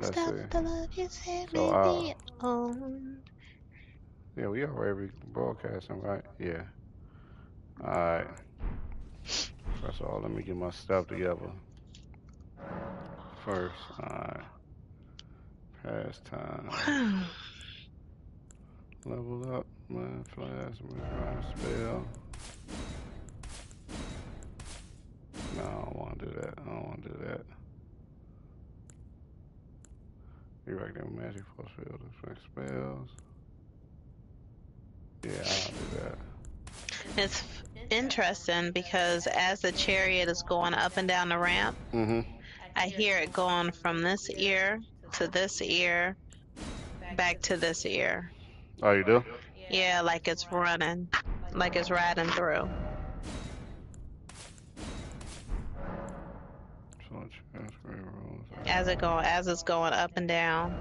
Let's Stop see. the love you said So, made me own. yeah, we already broadcasting, right? Yeah. All right. First of all, let me get my stuff together first. All right. Pastime. Level up. Man, flash. Grind spell. No, I don't want to do that. I don't want to do that. Erect them magic force field. Effect spells. Yeah, I'll do that. It's interesting because as the chariot is going up and down the ramp, Mm-hmm. I hear it going from this ear to this ear, back to this ear. Oh, you do? Yeah, like it's running, like it's riding through. So transfer rules. As it's going up and down.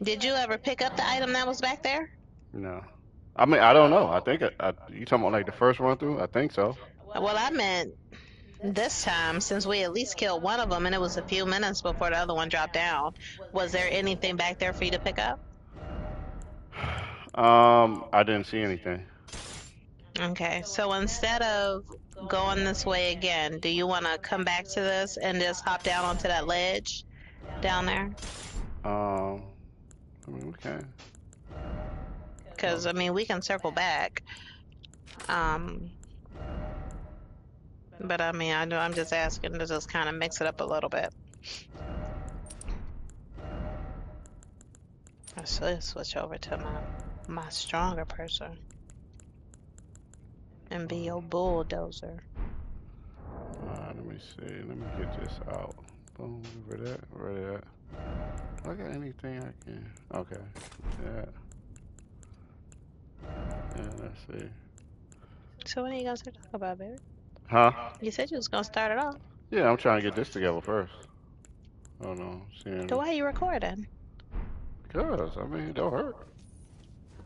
Did you ever pick up the item that was back there? No. I mean, I don't know. I think you talking about like the first run through? I think so. Well, I meant this time, since we at least killed one of them and it was a few minutes before the other one dropped down, was there anything back there for you to pick up? I didn't see anything. Okay, so instead of going this way again, do you want to come back to this and just hop down onto that ledge down there? Um, I mean, we can. Because, Oh, I mean, we can circle back. Um, but I mean, I know I'm just asking to just kind of mix it up a little bit. I should switch over to my stronger person and be your bulldozer. let me see. Let me get this out. Boom, over that, over that. Do I got anything I can? Okay. Yeah. Yeah, let's see. So when are you gonna start talking about, baby? Huh? You said you was gonna start it off. Yeah, I'm trying to get this together first. Hold on. So Seeing. why are you recording? Cause, I mean, it don't hurt.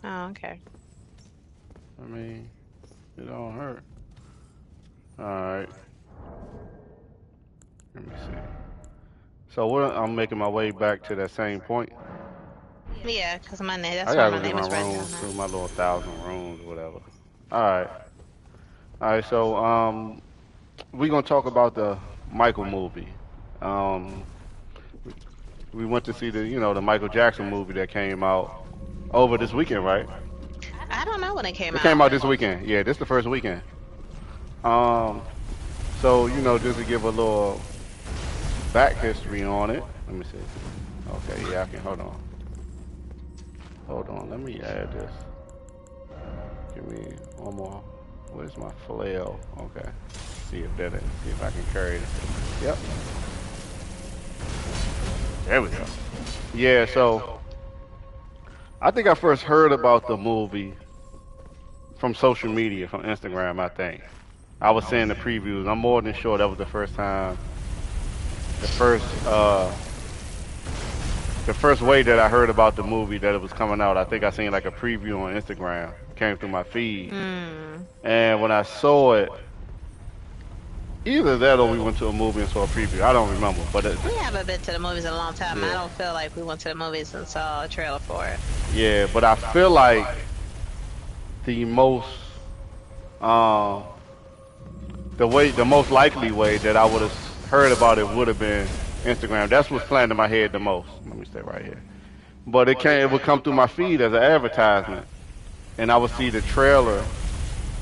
Oh, okay. I mean, it don't hurt. Alright. Let me see. So what I'm making my way back to that same point. Yeah, because my name, I that's why gotta my go get name my is written down rooms there. through my little thousand rooms, whatever. Alright. Alright, so we gonna talk about the Michael movie. Um we went to see the Michael Jackson movie that came out over this weekend, right? I don't know when it came It came out. out this weekend. Yeah, this the first weekend. Um so, just to give a little back history on it. Let me see. Okay, yeah, I can hold on. Hold on, let me add this. Give me one more. Where's my flail? Okay. See if that is. See if I can carry it. Yep. There we go. Yeah, so I think I first heard about the movie from social media, from Instagram, I think. I was seeing the previews. I'm more than sure that was the first time, the first the first way that I heard about the movie that it was coming out. I think I seen like a preview on Instagram. Came through my feed. Hmm. And when I saw it, either that or we went to a movie and saw a preview. I don't remember, but We haven't been to the movies in a long time. I yeah, don't feel like we went to the movies and saw a trailer for it. yeah. But I feel like the most, um, the most likely way that I would have heard about it would have been Instagram. That's what's playing in my head the most. Let me stay right here. But it would come through my feed as an advertisement, and I would see the trailer.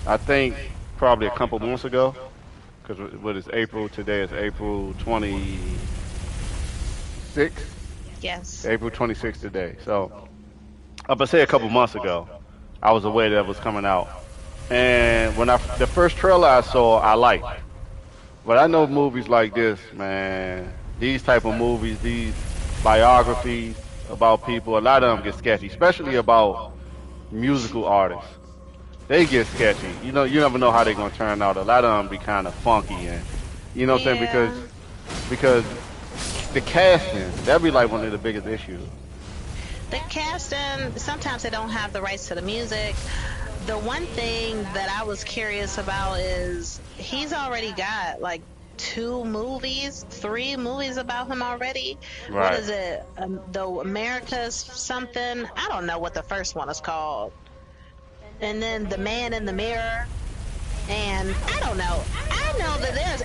I think probably a couple months ago, because what is April today? Is April 26th. Yes. April 26th today. So up I say a couple months ago, I was aware that it was coming out. And when the first trailer I saw, I liked. But I know movies like this, man. These type of movies, these biographies about people, a lot of them get sketchy, especially about musical artists. They get sketchy. You never know how they're gonna turn out. A lot of them be kind of funky, and you know what I'm saying, Yeah. because the casting that'd be like one of the biggest issues. The casting, sometimes they don't have the rights to the music, the one thing that I was curious about is he's already got like two movies, three movies about him already. What Right. is it? The America's something. I don't know what the first one is called. And then The Man in the Mirror. And I don't know. I know that there's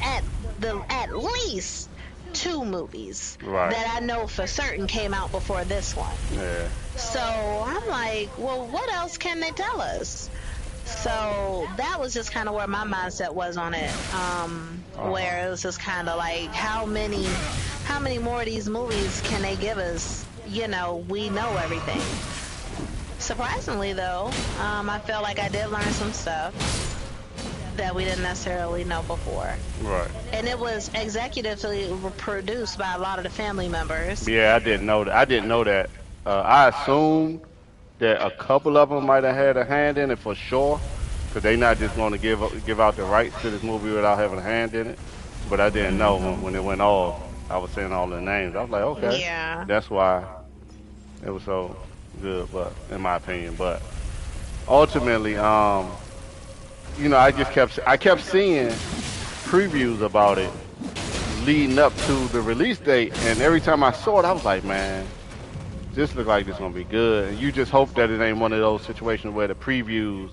at least two movies Right. that I know for certain came out before this one. Yeah. So I'm like, well, what else can they tell us? So that was just kind of where my mindset was on it. Uh-huh. Where it was just kind of like, how many more of these movies can they give us? We know everything. Surprisingly, though, I felt like I did learn some stuff that we didn't necessarily know before. Right. And it was executively produced by a lot of the family members. Yeah, I didn't know that. I didn't know that. I assumed that a couple of them might have had a hand in it for sure, because they not just going to give out the rights to this movie without having a hand in it. But I didn't know when it went off. I was saying all the names. I was like, okay, Yeah. that's why it was so good. But in my opinion, but ultimately, I kept seeing previews about it leading up to the release date, and every time I saw it, I was like, man, this look like this gonna be good. And you just hope that it ain't one of those situations where the previews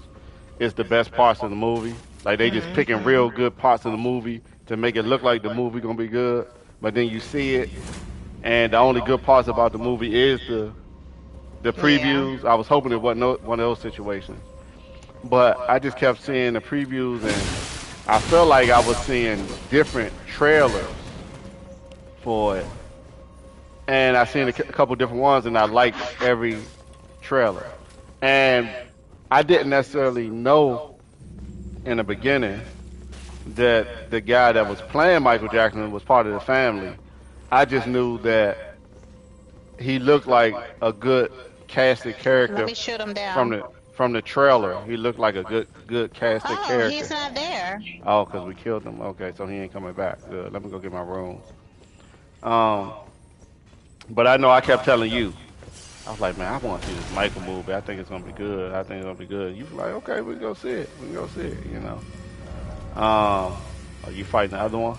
is the best parts of the movie. Like they just picking real good parts of the movie to make it look like the movie gonna be good, but then you see it, and the only good parts about the movie is the Yeah. previews. I was hoping it wasn't one of those situations, but I just kept seeing the previews, and I felt like I was seeing different trailers for it, and I seen a couple different ones, and I liked every trailer. And I didn't necessarily know in the beginning that the guy that was playing Michael Jackson was part of the family. I just knew that he looked like a good casted Let character me shoot him from down. the trailer. He looked like a good casted Oh, he's character. not there. Oh, because we killed him. Okay, so he ain't coming back. Good. Let me go get my rooms. Um, but I know I kept telling you. I was like, man, I want to see this Michael movie. I think it's gonna be good. I think it's gonna be good. You was like, okay, we can go see it. We can go see it. Are you fighting the other one?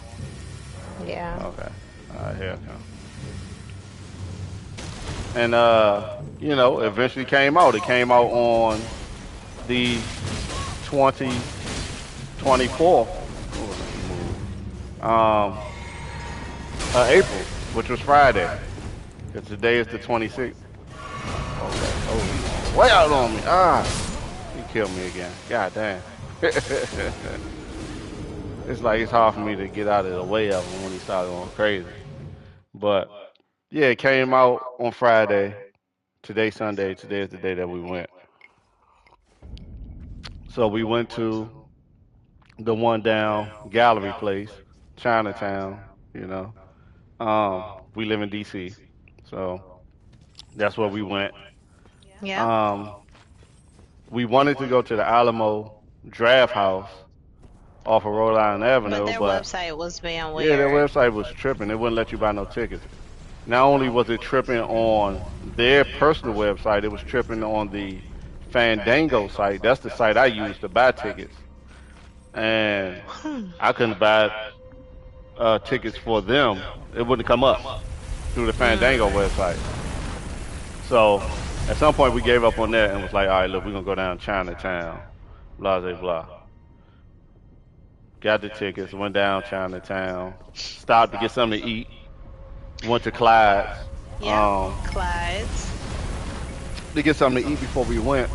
Yeah. Okay. All right, here I come. And eventually came out. It came out on the 2024 April, which was Friday. Because today is the 26th. Okay. Oh, he's way out on me. Ah, he killed me again. God damn. It's like it's hard for me to get out of the way of him when he started going crazy. But yeah, it came out on Friday. Today Sunday. Today is the day that we went. So we went to the one down gallery place, Chinatown. You know, we live in D.C., so that's where we went. Yep. Um, we wanted to go to the Alamo Draft House off of Rhode Island But Avenue, their but website was being yeah, their weird. website was tripping. It wouldn't let you buy no tickets. Not only was it tripping on their personal website, it was tripping on the Fandango site. That's the site I use to buy tickets, and Hmm. I couldn't buy tickets for them. It wouldn't come up through the Fandango Mm. website. So at some point we gave up on that and was like, all right, look, we're gonna go down Chinatown, blah blah blah. Got the tickets, went down Chinatown, stopped to get something to eat, went to Clyde's Yep. um, Clyde's. to get something to eat before we went.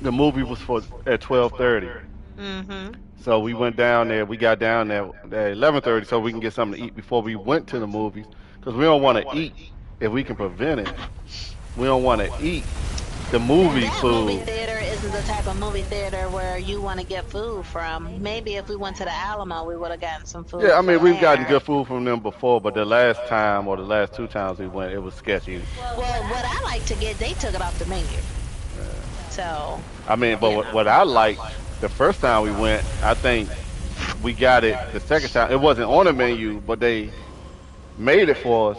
The movie was for at 12:30, Mm-hmm. so we went down there. We got down there at 11:30 so we can get something to eat before we went to the movies because we don't want to eat if we can prevent it. We don't want to eat the And movie that movie food. theater isn't the type of movie theater where you want to get food from. Maybe if we went to the Alamo, we would have gotten some Yeah, food I mean from we've gotten there. good food from them before, but the last time or the last two times we went, it was sketchy. Well, what I like to get, they took it off the menu. So, I mean, but you what know. I liked the first time we went, I think we got it the second time. It wasn't on the menu, but they made it for us,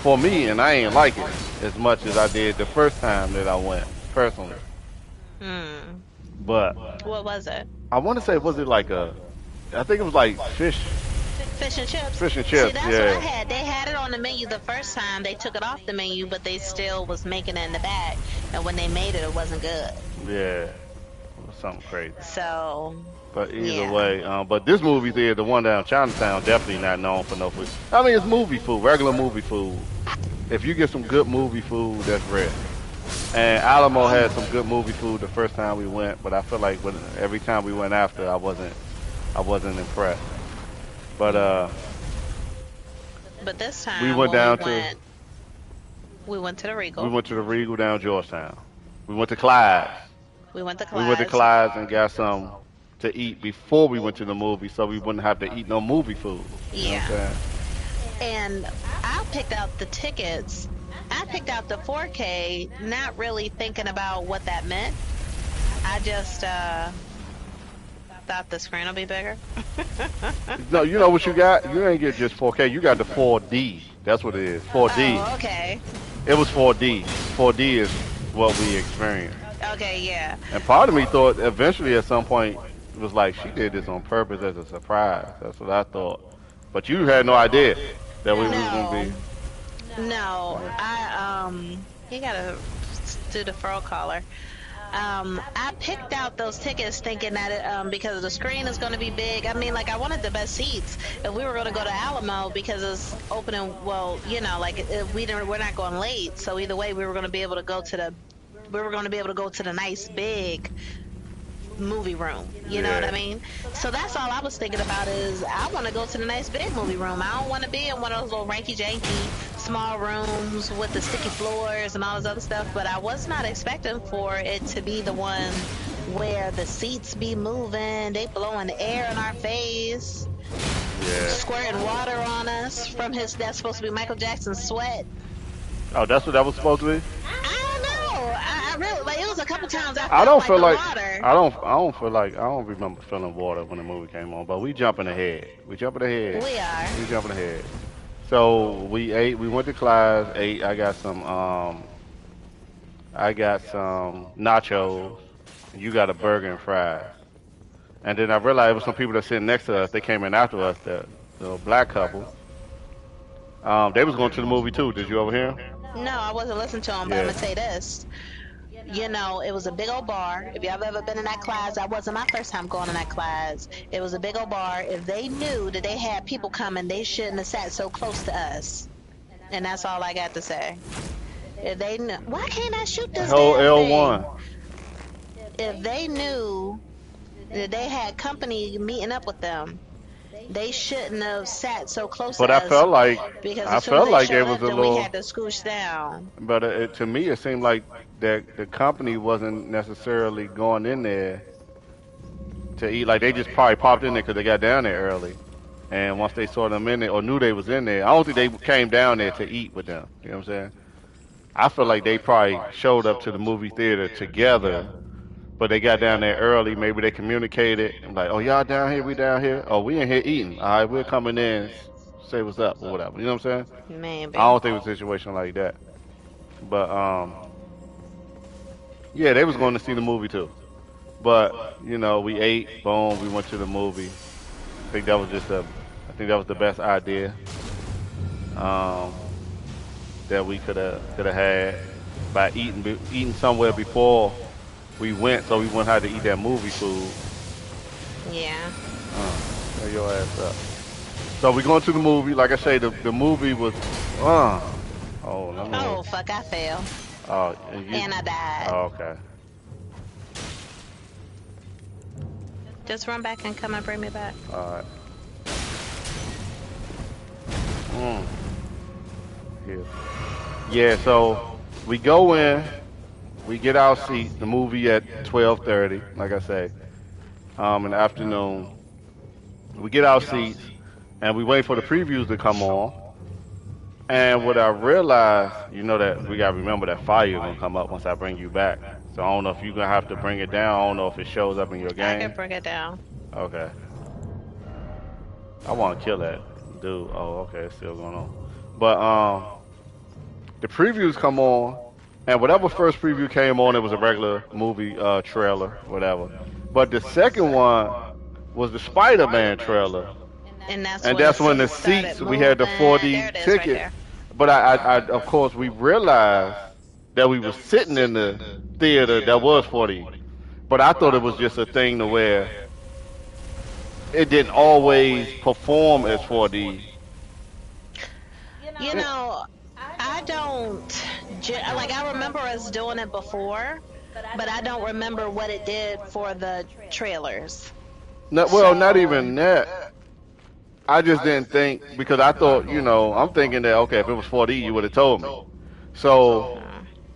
for me, and I ain't like it as much as I did the first time that I went, personally. Hmm. But What was it? I want to say, was it like a? I think it was like Fish and chips. fish and See, chips. that's what I Yeah, had. They had it on the menu the first time. They took it off the menu, but they still was making it in the back. And when they made it, it wasn't good. yeah, it was something crazy. So, But either yeah. way, but this movie theater, the one down Chinatown, definitely not known for no food. I mean, it's movie food, regular movie food. If you get some good movie food, that's rare. And Alamo had some good movie food the first time we went, but I feel like every time we went after, I wasn't impressed. But But this we time went when down to we went to the we Regal. went to the Regal down Georgetown. We went to Clyde's. We went to We went to Clyde's. Clyde's and got some to eat before we went to the movie, so we wouldn't have to eat no movie food. You know what I'm Yeah. saying? And I picked out the tickets. I picked out the 4K, not really thinking about what that meant. I just thought the screen will be bigger. No, you know what you got? You ain't get just 4K. You got the 4D. That's what it is. 4D. Oh, okay. It was 4D. 4D is what we experienced. Okay, yeah. And part of me thought eventually at some point it was like she did this on purpose as a surprise. That's what I thought. But you had no idea that we was gonna No, be. no. You gotta do the fro collar. I picked out those tickets thinking that because the screen is going to be big. I mean, like I wanted the best seats. If we were going to go to Alamo because it's opening, well, like we're not going late. So either way, we were going to be able to go to the nice big movie room. You know what I Yeah. mean? So that's all I was thinking about is I want to go to the nice big movie room. I don't want to be in one of those little ranky janky small rooms with the sticky floors and all this other stuff. But I was not expecting for it to be the one where the seats be moving, they blowing air in our face, Yeah. squirting water on us from that's supposed to be Michael Jackson's sweat. Oh, that's what that was supposed to be? I don't know. I really like it was a couple times I I felt don't like feel the like water. I don't remember feeling water when the movie came on, but we jumping ahead. We jumping ahead. We are. We jumping ahead. So we ate. We went to Clyde's. Ate. I got some nachos. You got a burger and fries. And then I realized it was some people that sitting next to us. They came in after us. The black couple. They was going to the movie too. Did you overhear 'em? No, I wasn't listening to him, but I'm Yeah. gonna say this. It was a big old bar. If y'all have ever been in that class, that wasn't my first time going in that class. It was a big old bar. If they knew that they had people coming, they shouldn't have sat so close to us. And that's all I got to say. If they knew, why can't I shoot this Whole damn L1. thing? If they knew that they had company meeting up with them, they shouldn't have sat so close to But us because I as soon as felt they like it showed was up, a then we little. had to scooch down. But to me, it seemed like that the company wasn't necessarily going in there to eat. Like they just probably popped in there because they got down there early. And once they saw them in there or knew they was in there, I don't think they came down there to eat with them. You know what I'm saying? I feel like they probably showed up to the movie theater together, but they got down there early. Maybe they communicated and like, oh y'all down here, we down here. Oh we in here eating. All right, we're coming in. Say what's up or whatever. You know what I'm saying? I Maybe. don't think it was a situation like that. But yeah, they was going to see the movie too. But we ate. Boom. We went to the movie. I think that was the best idea um, that we could have had by eating somewhere before we went, so we wouldn't have to eat that movie food. Yeah. Tear your ass up. So we going to the movie. Like I say, the movie was. Uh, oh, let me. Oh, fuck, I fell. Oh, and you. And I died. Oh, okay. Just run back and come and bring me back. All right. Mm. Yeah. Yeah. So we go in. We get our seat. The movie at 12:30. Like I say, in the afternoon. We get our seats and we wait for the previews to come on. And what I realized, that we gotta remember that fire gonna come up once I bring you back. So I don't know if you're gonna have to bring it down. I don't know if it shows up in your I can game. bring it down. Okay. I want to kill that dude. Oh, okay, it's still going on. But the previews come on, And whatever first preview came on, it was a regular movie trailer, whatever. But the second one was the Spider-Man trailer, And that's and when the that's when the seats started seats we had the moving. There 4D it is, right ticket. there. But of course, we realized that we were sitting in the theater that was 4D. But I thought it was just a thing to where it didn't always perform as 4D. You know, I don't like. I remember us doing it before, but I don't remember what it did for the trailers. Not, well, not So, even that. I just didn't think because I thought, I'm thinking that okay, if it was 4D, you would have told me. So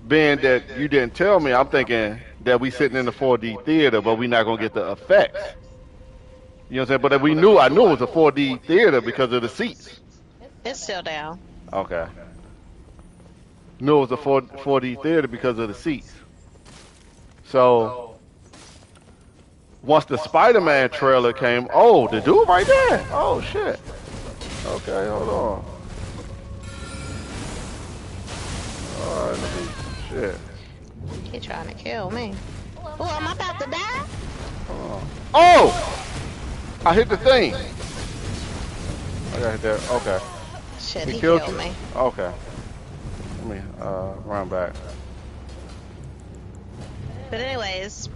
being that you didn't tell me, I'm thinking that we sitting in the 4D theater, but we're not gonna get the effects. You know what I'm saying? But if I knew it was a 4D theater because of the seats. it's still down. Okay, knew it was a 4D theater because of the seats. So once the Spider-Man trailer came, oh, the dude right there. Oh shit. Okay, hold on. All right, let me shit. He trying to kill me. Oh, am I about to die? Oh! I hit the thing. I got hit there. Okay. Shit, He he killed killed you? me. Okay. Let me run back. But anyways,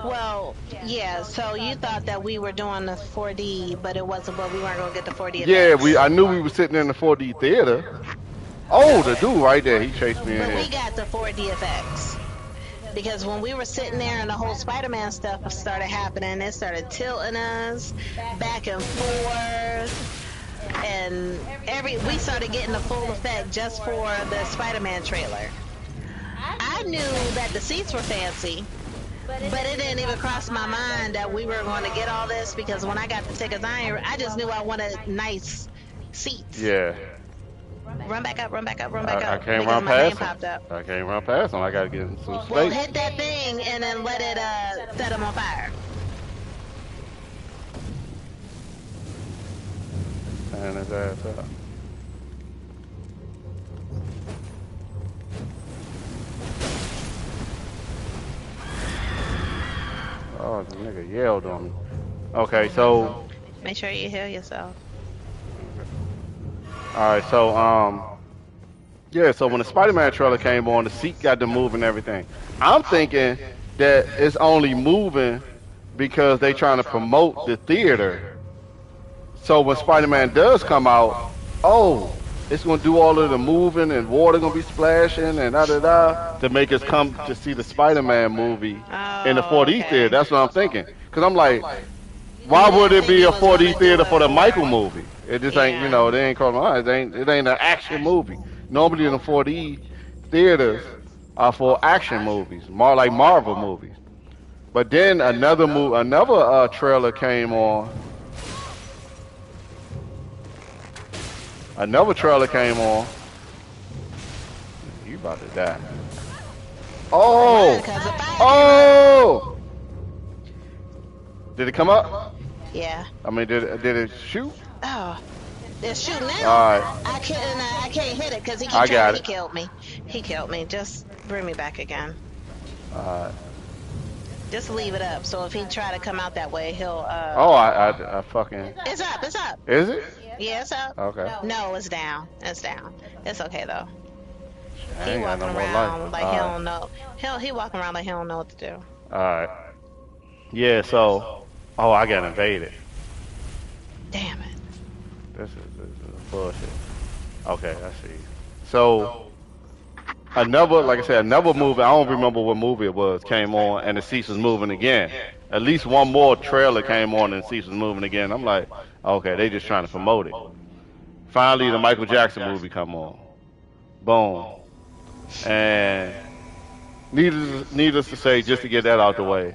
well, yeah. So you thought that we were doing the 4D, but it wasn't. But we weren't gonna get the 4D Yeah, effects. I knew we were sitting in the 4D theater. Oh, the dude right there, he chased me in But here. we got the 4D effects. Because when we were sitting there and the whole Spider-Man stuff started happening, it started tilting us back and forth, and we started getting the full effect just for the Spider-Man trailer. I knew that the seats were fancy, but it didn't even cross my mind that we were going to get all this because when I got the tickets, I just knew I wanted nice seats. Yeah. Run back up, run back up, run back I up can't because run my name past him. popped up. I can't run past him. I gotta get in some Well, space. hit that thing and then let it set him on fire. And his ass up. Oh, the nigga yelled on me. Okay, so Make sure you heal yourself. alright, so yeah, so when the Spider-Man trailer came on, the seat got to move and everything. I'm thinking that it's only moving because they trying to promote the theater. So when Spider-Man does come out, oh, it's gonna do all of the moving and water gonna be splashing and da da da to make us come to see the Spider-Man movie in the Oh, 4D theater. okay. That's what I'm thinking. Cause I'm like, You why would didn't it think be it a was gonna 4D do theater it for the Michael for? movie? It just ain't, Yeah. they ain't calling my eyes. It ain't an action movie. Normally in the 4D theaters are for action movies, more like Marvel movies. But then another trailer came on. Another trailer came on. You about to die. Run, Oh, cause the fire came up. oh! Did it come up? Yeah. I mean, did it shoot? Oh, they're shooting All now. right, I can't hit it because he keep I trying. got He it. killed me. He killed me. Just bring me back again. All right. Just leave it up. So if he try to come out that way, he'll. Oh, I fucking. It's up. It's up. Is it? Yeah, it's up. Okay. No, it's down. It's down. It's okay though. I He ain't got walking no more life. around like All he right. don't know. He walking around like he don't know what to do. All right. Yeah. So, oh, I got invaded. Damn it. This is bullshit. Okay, I see. So another, like I said, another movie. I don't remember what movie it was. Came on, and the seats was moving again. At least one more trailer came on, and the seats was moving again. I'm like, okay, they just trying to promote it. Finally, the Michael Jackson movie come on. Boom. And needless to say, just to get that out the way,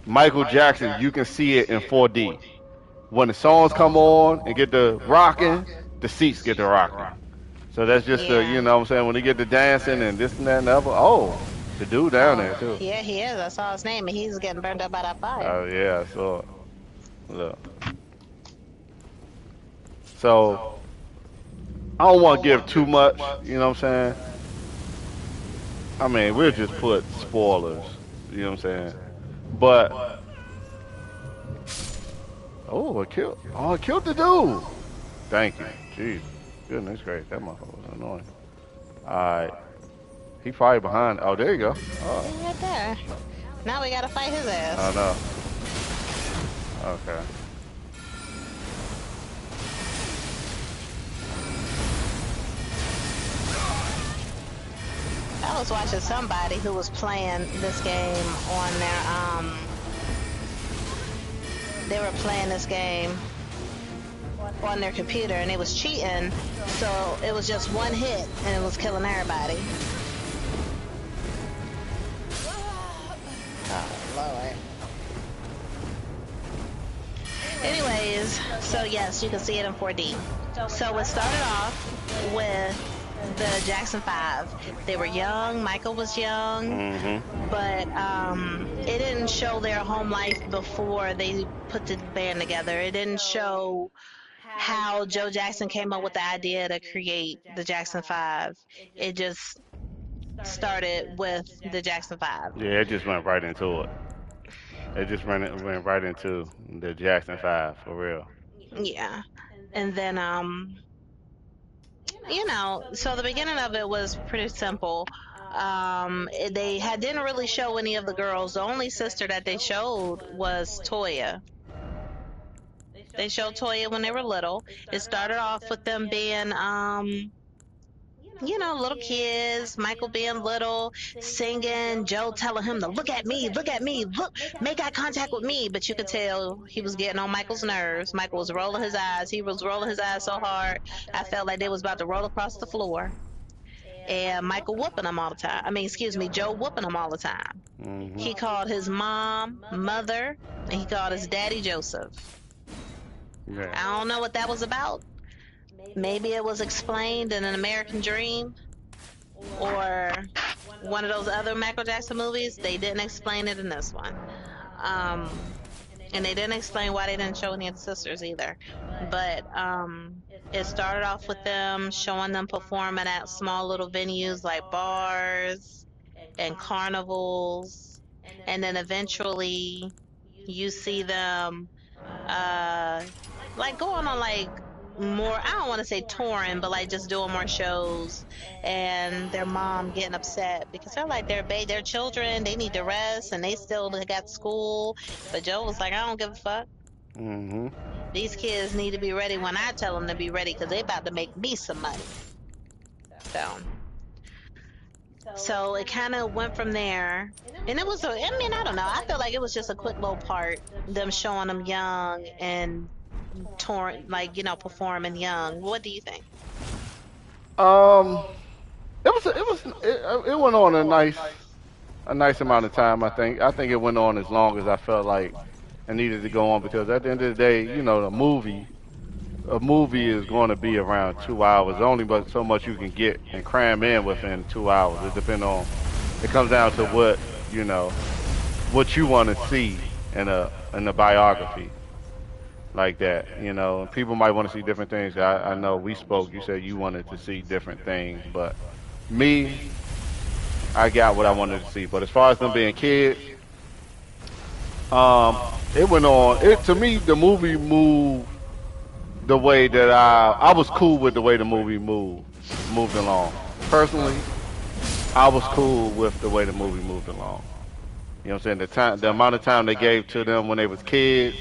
Michael Jackson, you can see it in 4D. When the songs come on and get the rocking, the seats get the rocking. So that's just the, Yeah. what I'm saying, when they get the dancing and this and that and the other. Oh, the dude down there Oh, too. yeah, he is. I saw his name, and he's getting burned up by that fire. Oh yeah, so look. So I don't want to give too much, you know what I'm saying? I mean, we'll just put spoilers. You know what I'm saying? But it killed the dude. Thank you. Jesus. Goodness gracious, that motherfucker was annoying. Alright. He fired behind. Oh, there you go. Oh, Right there. Now we gotta fight his oh ass. no. Okay. I was watching somebody who was playing this game on they were playing this game on their computer and it was cheating, so it was just one hit and it was killing everybody. Oh, Lord. Anyways, so yes, you can see it in 4D. So it started off with the Jackson 5. They were young, Michael was young, Mm-hmm. but it didn't show their home life before they put the band together. It didn't show how Joe Jackson came up with the idea to create the Jackson 5. It just started with the Jackson 5. Yeah, it just went right into it. It just went right into the Jackson 5 for real. Yeah. And then so the beginning of it was pretty simple. Didn't really show any of the girls. The only sister that they showed was Toya. They showed Toya when they were little. It started off with them being little kids, Michael being little, singing, Joe telling him to look at me, look, make eye contact with me. But you could tell he was getting on Michael's nerves. Michael was rolling his eyes. He was rolling his eyes so hard, I felt like they was about to roll across the floor. And Michael whooping him all the time. I mean, excuse me, Joe whooping him all the time. Mm-hmm. He called his mom Mother, and he called his daddy Joseph. Yeah. I don't know what that was about. Maybe it was explained in An American Dream or one of those other Michael Jackson movies. They didn't explain it in this one. Um, and they didn't explain why they didn't show any of the sisters either. But it started off with them showing them performing at small little venues like bars and carnivals, and then eventually you see them uh like going on like more, I don't want to say touring, but like just doing more shows, and their mom getting upset because they're like their children, they need to rest and they still got school. But Joe was like, I don't give a fuck. Mm-hmm. These kids need to be ready when I tell them to be ready because they about to make me some money. So it kind of went from there. And it was, I mean, I don't know. I feel like it was just a quick little part, them showing them young and torn, like, performing young. What do you think? Um, it went on a nice amount of time. I think it went on as long as I felt like it needed to go on because at the end of the day, a movie is going to be around 2 hours. Only but so much you can get and cram in within 2 hours. It depends on. It comes down to you know what you want to see in a biography like that. People might want to see different things. I know we spoke. You said you wanted to see different things, but me, I got what I wanted to see. But as far as them being kids, it went on. It to me, the movie moved the way that I was cool with the way the movie moved along. Personally, I was cool with the way the movie moved along. You know what I'm saying? The amount of time they gave to them when they was kids,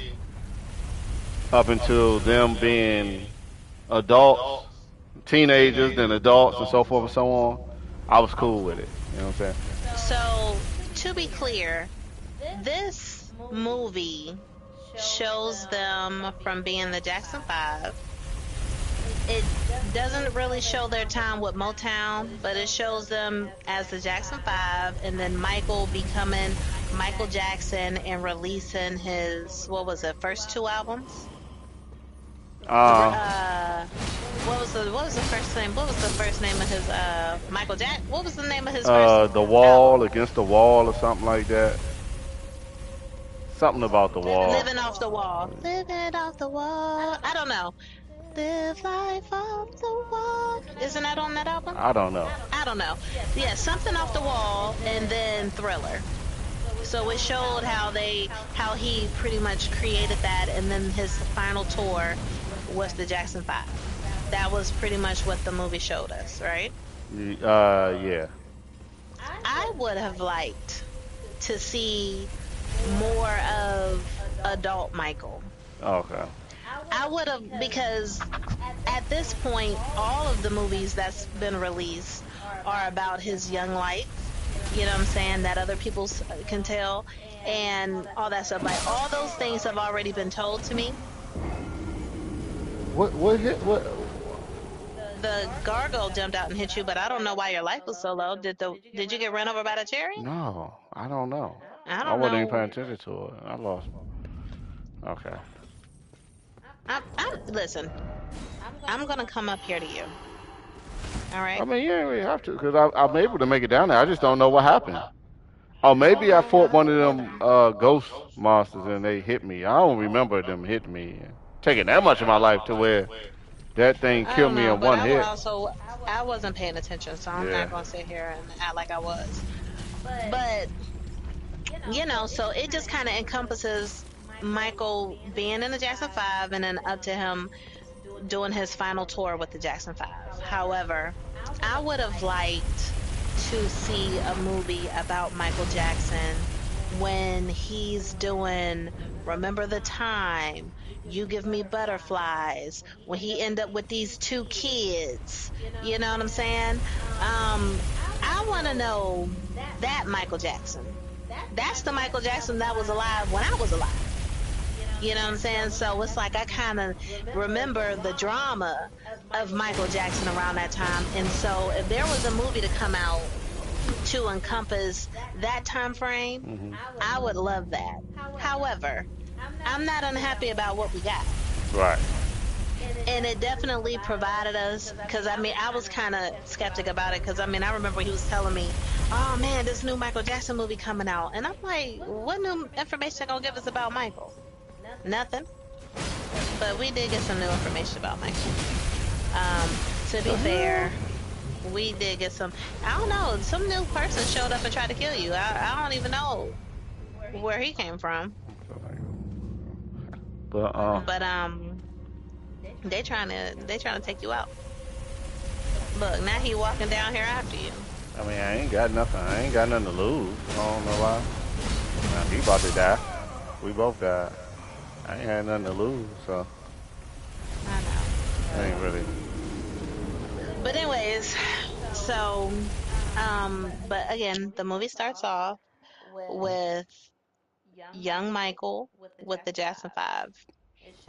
up until them being adults, teenagers, then adults, and so forth and so on. I was cool with it. You know what I'm saying? So, to be clear, this movie shows them from being the Jackson 5. It doesn't really show their time with Motown, but it shows them as the Jackson 5 and then Michael becoming Michael Jackson and releasing his, what was it, first two albums? Uh, What was the first name? What was the first name of his Michael Jack? What was the name of his first the album? wall against the wall or something like that. Something about the wall. Living off the wall. Living off the wall. I don't know. Live life off the wall. Isn't that on that album? I don't know. I don't know. Yeah, something off the wall, and then Thriller. So it showed how he pretty much created that, and then his final tour was the Jackson Five. That was pretty much what the movie showed us, right? Yeah. I would have liked to see more of adult Michael. Okay. I would have, because at this point, all of the movies that's been released are about his young life. You know what I'm saying? That other people can tell, and all that stuff. Like all those things have already been told to me. What hit? What? The gargoyle jumped out and hit you, but I don't know why your life was so low. Did you get run over by the chariot? No, I don't know. I I don't wasn't even know. paying attention to it. I lost. Okay. Listen. I'm gonna come up here to you. All I right. mean, you ain't really have to, because I'm able to make it down there. I just don't know what happened. Oh, maybe I fought one of them ghost monsters and they hit me. I don't remember them hitting me. Taking that much of my life to where that thing I killed don't me know, in but one hit. I wasn't paying attention, so I'm Yeah. not gonna sit here and act like I was. But so it just kind of encompasses Michael being in the Jackson Five, and then up to him doing his final tour with the Jackson Five. However, I would have liked to see a movie about Michael Jackson when he's doing Remember the Time, You Give Me Butterflies, when he end up with these two kids. You know what I'm saying? I want to know that Michael Jackson. That's the Michael Jackson that was alive when I was alive. You know what I'm saying? So it's like I kind of remember the drama of Michael Jackson around that time. And so if there was a movie to come out to encompass that time frame, Hmm. I would love that. However, I'm not unhappy about what we got. Right. And it definitely provided us, because I mean, I was kind of skeptic about it, because I mean, I remember he was telling me, oh man, this new Michael Jackson movie coming out. And I'm like, what new information gonna give us about Michael? Nothing. But we did get some new information about Michael. To be The hell? fair, we did get some. I don't know. Some new person showed up and tried to kill you. I don't even know where he came from. But But they trying to take you out. Look, now he walking down here after you. I mean, I ain't got nothing. I ain't got nothing to lose. I don't know why. Now, he about to die. We both died. I ain't had nothing to lose, so I know. I ain't really. But anyways, so but again, the movie starts off with young Michael with the Jackson Five.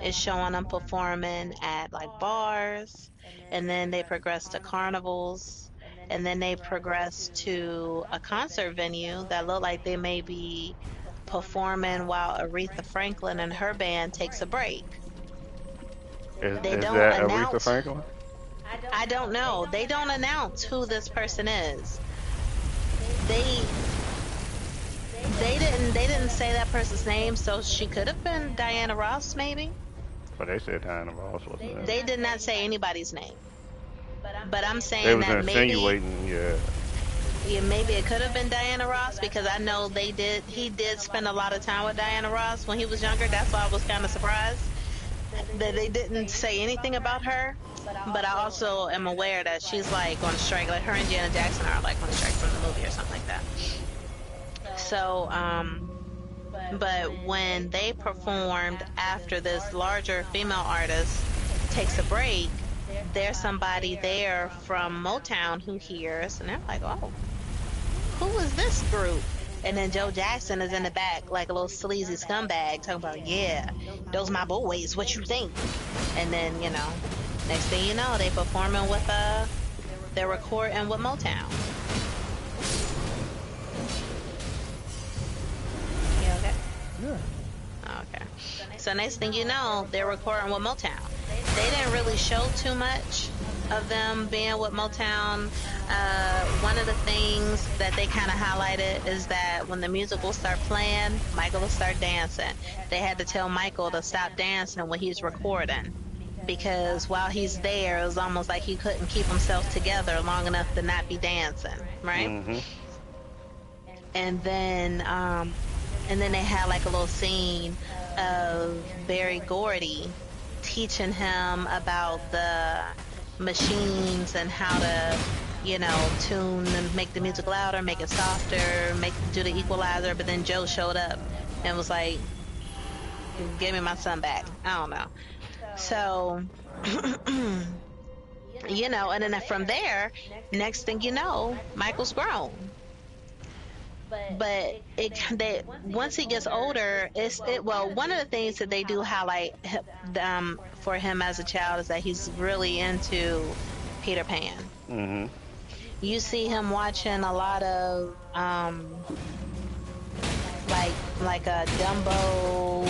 Is showing them performing at like bars, and then they progress to carnivals, and then they progress to a concert venue that look like they may be performing while Aretha Franklin and her band takes a break. They Is don't that Aretha announce. Franklin? I don't know. They don't announce who this person is. They they didn't say that person's name, so she could have been Diana Ross maybe. But they said Diana Ross wasn't there. They did not say anybody's name. But I'm They saying was that maybe, insinuating, yeah. yeah, maybe it could have been Diana Ross, because I know he did spend a lot of time with Diana Ross when he was younger. That's why I was kind of surprised that they didn't say anything about her. But I also am aware that she's like on strike, like her and Janet Jackson are like on strike from the movie or something like that. So, but when they performed after this larger female artist takes a break, there's somebody there from Motown who hears, and they're like, oh, who is this group? And then Joe Jackson is in the back like a little sleazy scumbag talking about, yeah, those my boys, what you think? And then, next thing you know, they performing with they're recording with Motown. You okay? Yeah. Okay. So next thing you know, they're recording with Motown. They didn't really show too much of them being with Motown. One of the things that they kind of highlighted is that when the music will start playing, Michael will start dancing. They had to tell Michael to stop dancing when he's recording because while he's there, it was almost like he couldn't keep himself together long enough to not be dancing, right? Mm-hmm. And then they had like a little scene of Barry Gordy teaching him about the machines and how to, tune and make the music louder, make it softer, do the equalizer. But then Joe showed up and was like, "Give me my son back." I don't know. So, and then from there, next thing you know, Michael's grown. But once he gets older, one of the things that they do highlight for him as a child is that he's really into Peter Pan. Mm-hmm. You see him watching a lot of like a Dumbo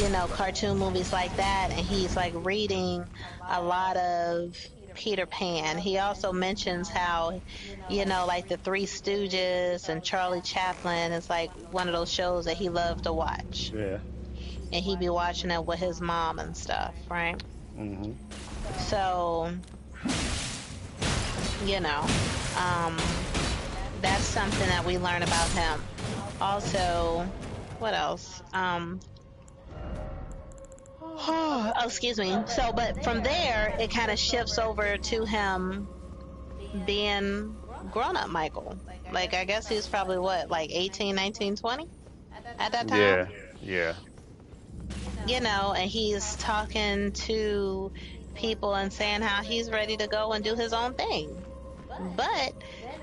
and cartoon movies like that, and he's like reading a lot of Peter Pan. He also mentions how, like the Three Stooges and Charlie Chaplin is like one of those shows that he loved to watch. Yeah. And he'd be watching it with his mom and stuff, right? Mm-hmm. So, you know, um, that's something that we learn about him. Also, what else? Oh, excuse me. So, but from there, it kind of shifts over to him being grown up Michael. Like, I guess he was probably what, like 18, 19, 20 at that time? Yeah. Yeah. And he's talking to people and saying how he's ready to go and do his own thing. But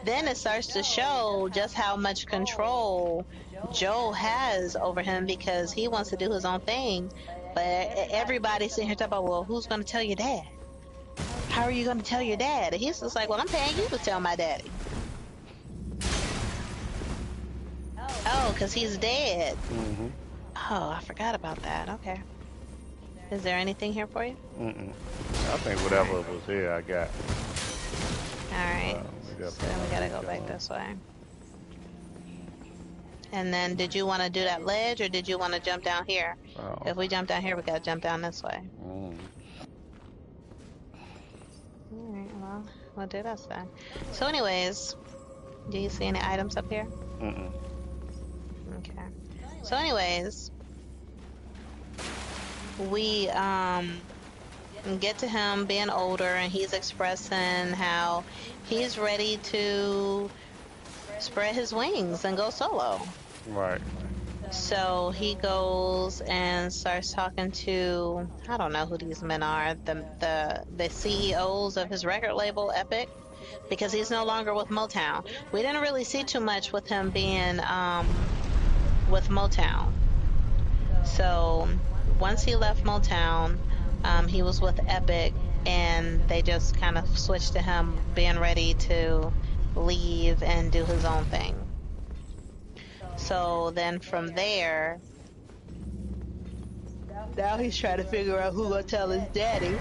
then it starts to show just how much control Joe has over him because he wants to do his own thing. But everybody's sitting here talking about, well, who's going to tell your dad? How are you going to tell your dad? And he's just like, well, I'm paying you to tell my daddy. Oh, because he's dead. Mm-hmm. Oh, I forgot about that. Okay. Is there anything here for you? Mm-mm. I think whatever was here, I got. Alright. So then we gotta go back this way. And then, did you want to do that ledge, or did you want to jump down here? Oh. If we jump down here, we gotta jump down this way. Mm. Alright, well, we'll do this then. So anyways, do you see any items up here? Mm-mm. Okay. So anyways, we get to him being older, and he's expressing how he's ready to spread his wings and go solo. Right. So he goes and starts talking to, I don't know who these men are, the CEOs of his record label, Epic, because he's no longer with Motown. We didn't really see too much with him being with Motown. So once he left Motown, he was with Epic, and they just kind of switched to him being ready to leave and do his own thing. So then from there, now he's trying to figure out who gonna tell his daddy.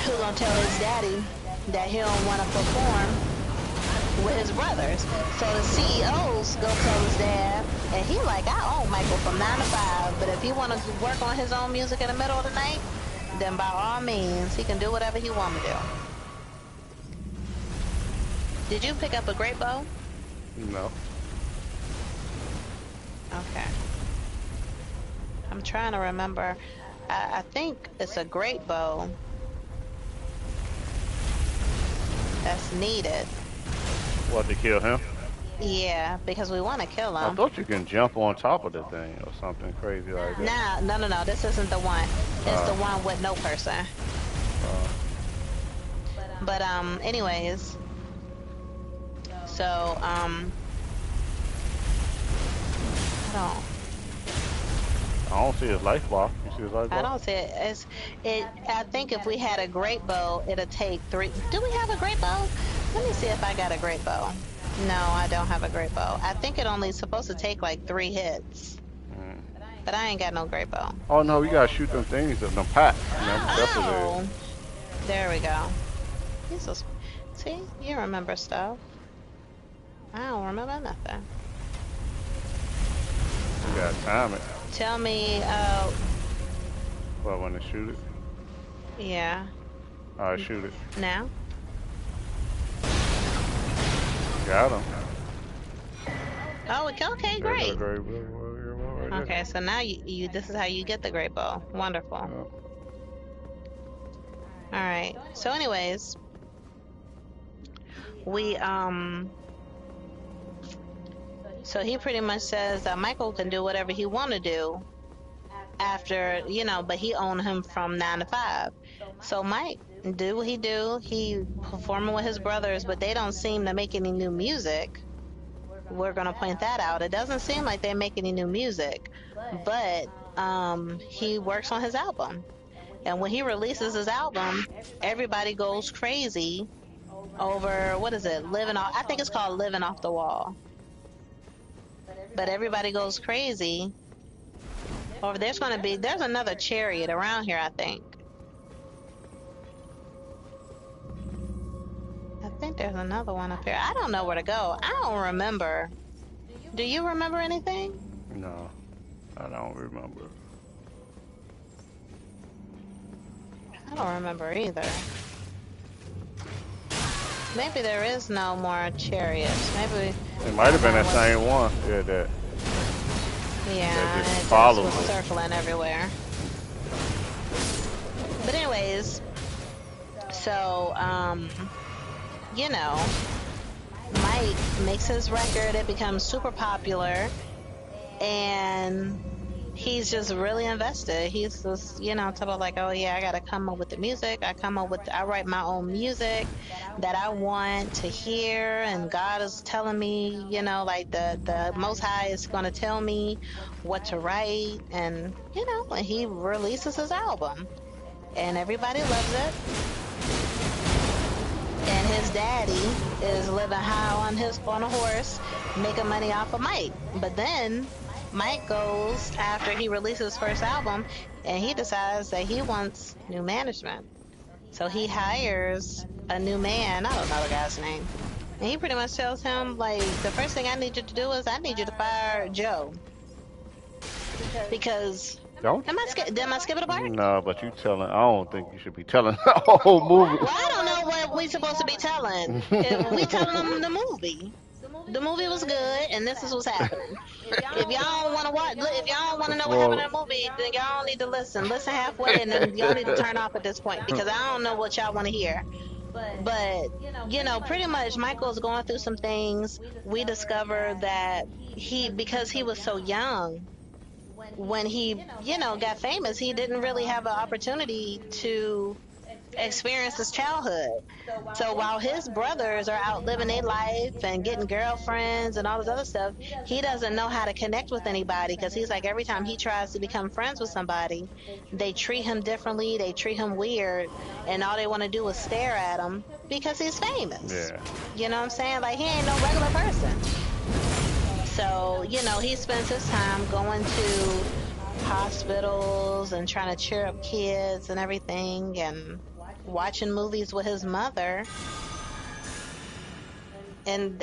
Who gonna tell his daddy that he don't want to perform with his brothers. So the CEOs go tell his dad, and he like, I own Michael from 9 to 5, but if he want to work on his own music in the middle of the night, then by all means, he can do whatever he want to do. Did you pick up a great bow? No. Okay. I'm trying to remember. I think it's a great bow that's needed. What, to kill him? Yeah, because we want to kill I him. thought you can jump on top of the thing or something crazy like that. No. This isn't the one. It's the one with no person. But anyways. So I don't see his life bar. You see his life bar? I don't see it. I think if we had a great bow, it'd take 3. Do we have a great bow? Let me see if I got a great bow. No, I don't have a great bow. I think it only supposed to take like 3 hits. But I ain't got no great bow. Oh no, we gotta shoot them things at them packs. Oh, there we go. See, you remember stuff. I don't remember nothing. You gotta time it. Tell me, Well, when they shoot it. Yeah. All right, shoot it. Now? Got him. Oh, okay, There go the great. great bow right there. Okay, so now you this is how you get the great bow. Wonderful. Yeah. All right. So anyways, we so he pretty much says that Michael can do whatever he want to do after, but he owned him from 9 to 5. So Mike do what he do. He performing with his brothers, but they don't seem to make any new music. We're gonna point that out. It doesn't seem like they make any new music, but he works on his album. And when he releases his album, everybody goes crazy over, what is it? Living off, I think it's called Living Off the Wall. But everybody goes crazy over, there's another chariot around here, I think. I think there's another one up here. I don't know where to go. I don't remember. Do you remember anything? No, I don't remember. I don't remember either. Maybe there is no more chariots. Maybe It might have been that same one. Yeah, that. yeah, That and just it just follows was it. circling everywhere. But anyways, so Mike makes his record. It becomes super popular, and he's just really invested. He's just, talking about like, oh yeah, I gotta come up with the music. I write my own music that I want to hear, and God is telling me, like the Most High is gonna tell me what to write, and and he releases his album, and everybody loves it. And his daddy is living high on a horse, making money off of Mike. But then Mike goes after he releases his first album, and he decides that he wants new management. So he hires a new man. I don't know the guy's name. And he pretty much tells him, like, the first thing I need you to do is I need you to fire Joe. Because Don't. am I skipping a part? No, but you telling. I don't think you should be telling the whole movie. Well, I don't know what we supposed to be telling. We telling them the movie. The movie was good, and this is what's happening. If y'all don't want to watch, if y'all don't want to know what happened in the movie, then y'all don't need to listen. Listen halfway, and then y'all need to turn off at this point because I don't know what y'all want to hear. But pretty much Michael's going through some things. We discover that because he was so young when he, got famous, he didn't really have an opportunity to experience his childhood. So while his brothers are out living their life and getting girlfriends and all this other stuff, he doesn't know how to connect with anybody because he's like, every time he tries to become friends with somebody, they treat him differently, they treat him weird, and all they want to do is stare at him because he's famous. Yeah. You know what I'm saying? Like, he ain't no regular person. So, he spends his time going to hospitals and trying to cheer up kids and everything, and watching movies with his mother, and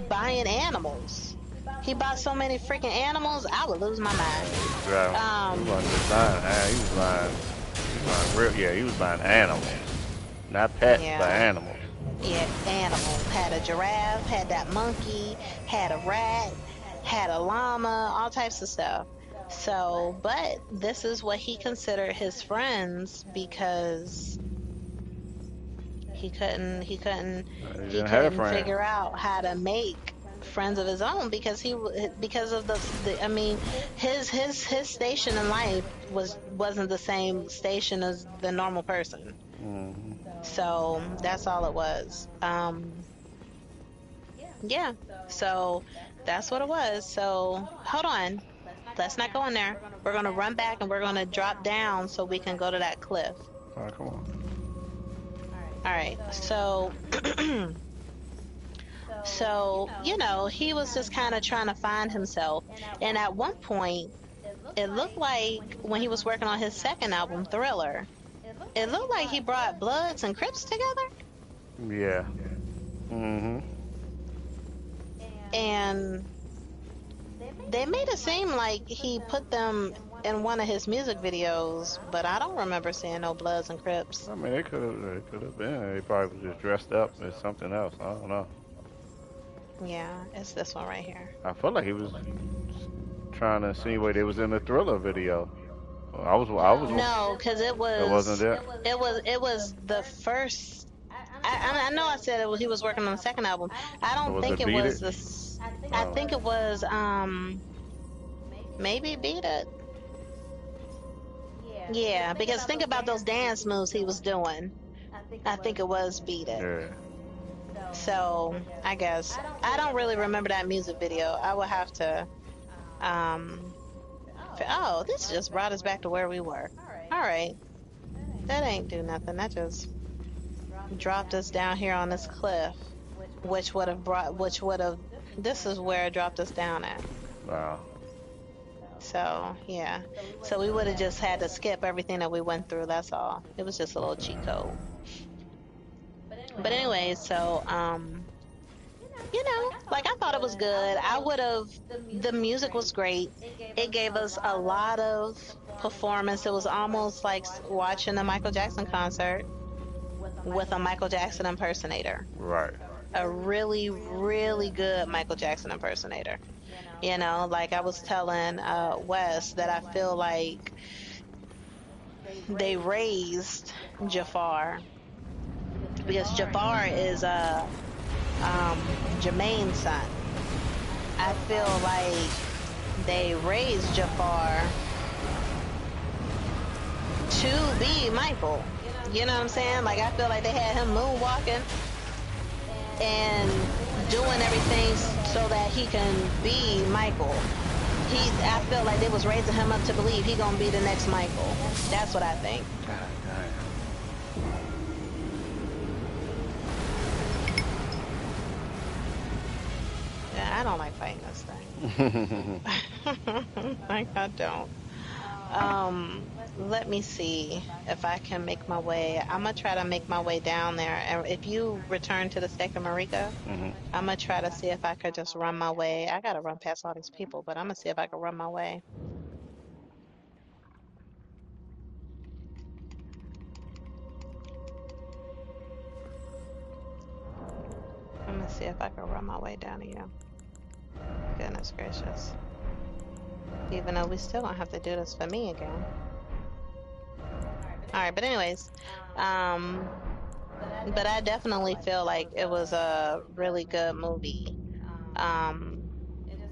buying animals. He bought so many freaking animals, I would lose my mind. Yeah. He wasn't just buying. He was buying animals, not pets, Yeah. but animals. Yeah, animals. Had a giraffe, had that monkey, had a rat, had a llama, all types of stuff. So, but this is what he considered his friends because he couldn't didn't have friends. figure out how to make friends of his own because of his station in life wasn't the same station as the normal person. Mm-hmm. So that's all it was. Yeah. So that's what it was. So hold on. Let's not go in there. We're gonna run back and we're gonna drop down so we can go to that cliff. All right, come on. All right. So, he was just kind of trying to find himself. And at one point, it looked like when he was working on his second album, Thriller, it looked like he brought Bloods and Crips together. Yeah. Mm-hmm. And they made it seem like he put them in one of his music videos, but I don't remember seeing no Bloods and Crips. I mean, it could have been. They probably was just dressed up as something else. I don't know. Yeah, it's this one right here. I felt like he was trying to insinuate they was in the Thriller video. No, because It wasn't it? it was the first. I know I said he was working on the second album. I So don't was think it it Beat was It? this. I Oh, think it was maybe Beat It. Yeah, because think about those dance moves he was doing. I think it was Beat It. yeah. So I guess I don't really remember that music video. I would have to. Um. Oh, this just brought us back to where we were. All right, that ain't do nothing. That just dropped us down here on this cliff, which would have. This is where it dropped us down at. Wow. So yeah, so we would have just had to skip everything that we went through. That's all. It was just a little cheat code. But anyway, so like I thought it was good. I would have. The music was great. It gave us a lot of performance. It was almost like watching a Michael Jackson concert with a Michael Jackson impersonator. Right. A really, really good Michael Jackson impersonator. Like I was telling Wes that I feel like they raised Jafar because Jafar is Jermaine's son. I feel like they raised Jafar to be Michael. You know what I'm saying? Like I feel like they had him moonwalking and doing everything so that he can be Michael. I feel like they was raising him up to believe he gonna be the next Michael. That's what I think. God Yeah, I don't like fighting this thing. damn. Like I don't. Let me see if I can make my way. I'm gonna try to make my way down there. And if you return to the Stake of Marika, Hmm. I'm gonna try to see if I could just run my way. I gotta run past all these people, but I'm gonna see if I can run my way. I'm gonna see if I can run my way down here. Goodness gracious. Even though we still gonna have to do this for me again. Alright, but anyways, um, but I definitely feel like it was a really good movie. Um,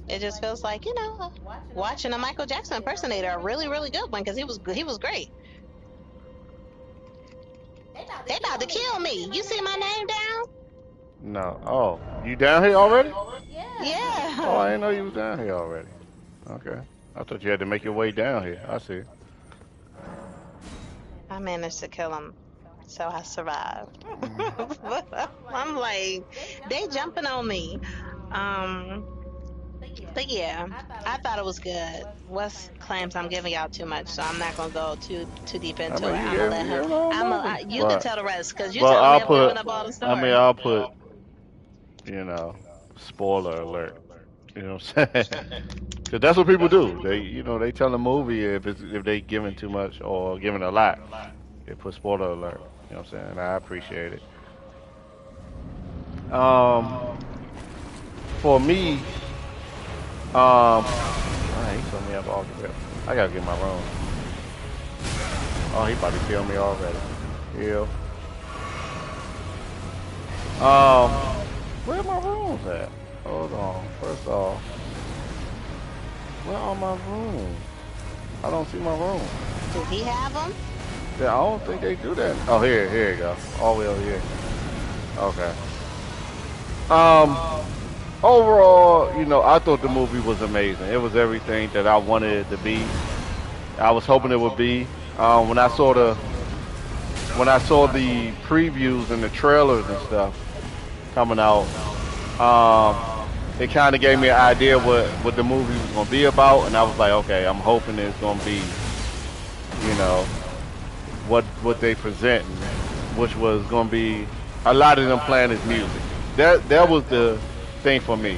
it just feels like, watching a Michael Jackson impersonator, a really, really good one, because he was great. They about to kill me. You see my name down? No. Oh, you down here already? Oh, I Yeah. didn't know you was down here already. Okay. I thought you had to make your way down here. I see. I managed to kill him, so I survived. Mm. I'm like, they jumping on me. Um, but yeah, I thought it was good. Wes claims I'm giving y'all too much, so I'm not gonna go too deep I into mean, it. you I'm gonna gave let you him. gave all I'm movie, a, you can but tell the rest, cause you but telling me I'll I'm giving put. up all the I mean, story. I'll put. You know, spoiler alert. You know what I'm saying? Because that's what people do. They tell a movie if they giving too much or giving a lot, they put spoiler alert. You know what I'm saying? And I appreciate it. Um, for me, he told me up all the way. I gotta get my room. Oh, he about to kill me already. Yeah. Um, where my rooms at? Hold on. First off, where are my rooms? I don't see my room. Do he have them? Yeah, I don't think they do that. Oh, here you go. All the way over here. Okay. Um, overall, I thought the movie was amazing. It was everything that I wanted it to be. I was hoping it would be. When I saw the previews and the trailers and stuff coming out, um, it kind of gave me an idea what the movie was gonna be about, and I was like, okay, I'm hoping it's gonna be, you know, what they present, which was gonna be a lot of them playing his music. That was the thing for me.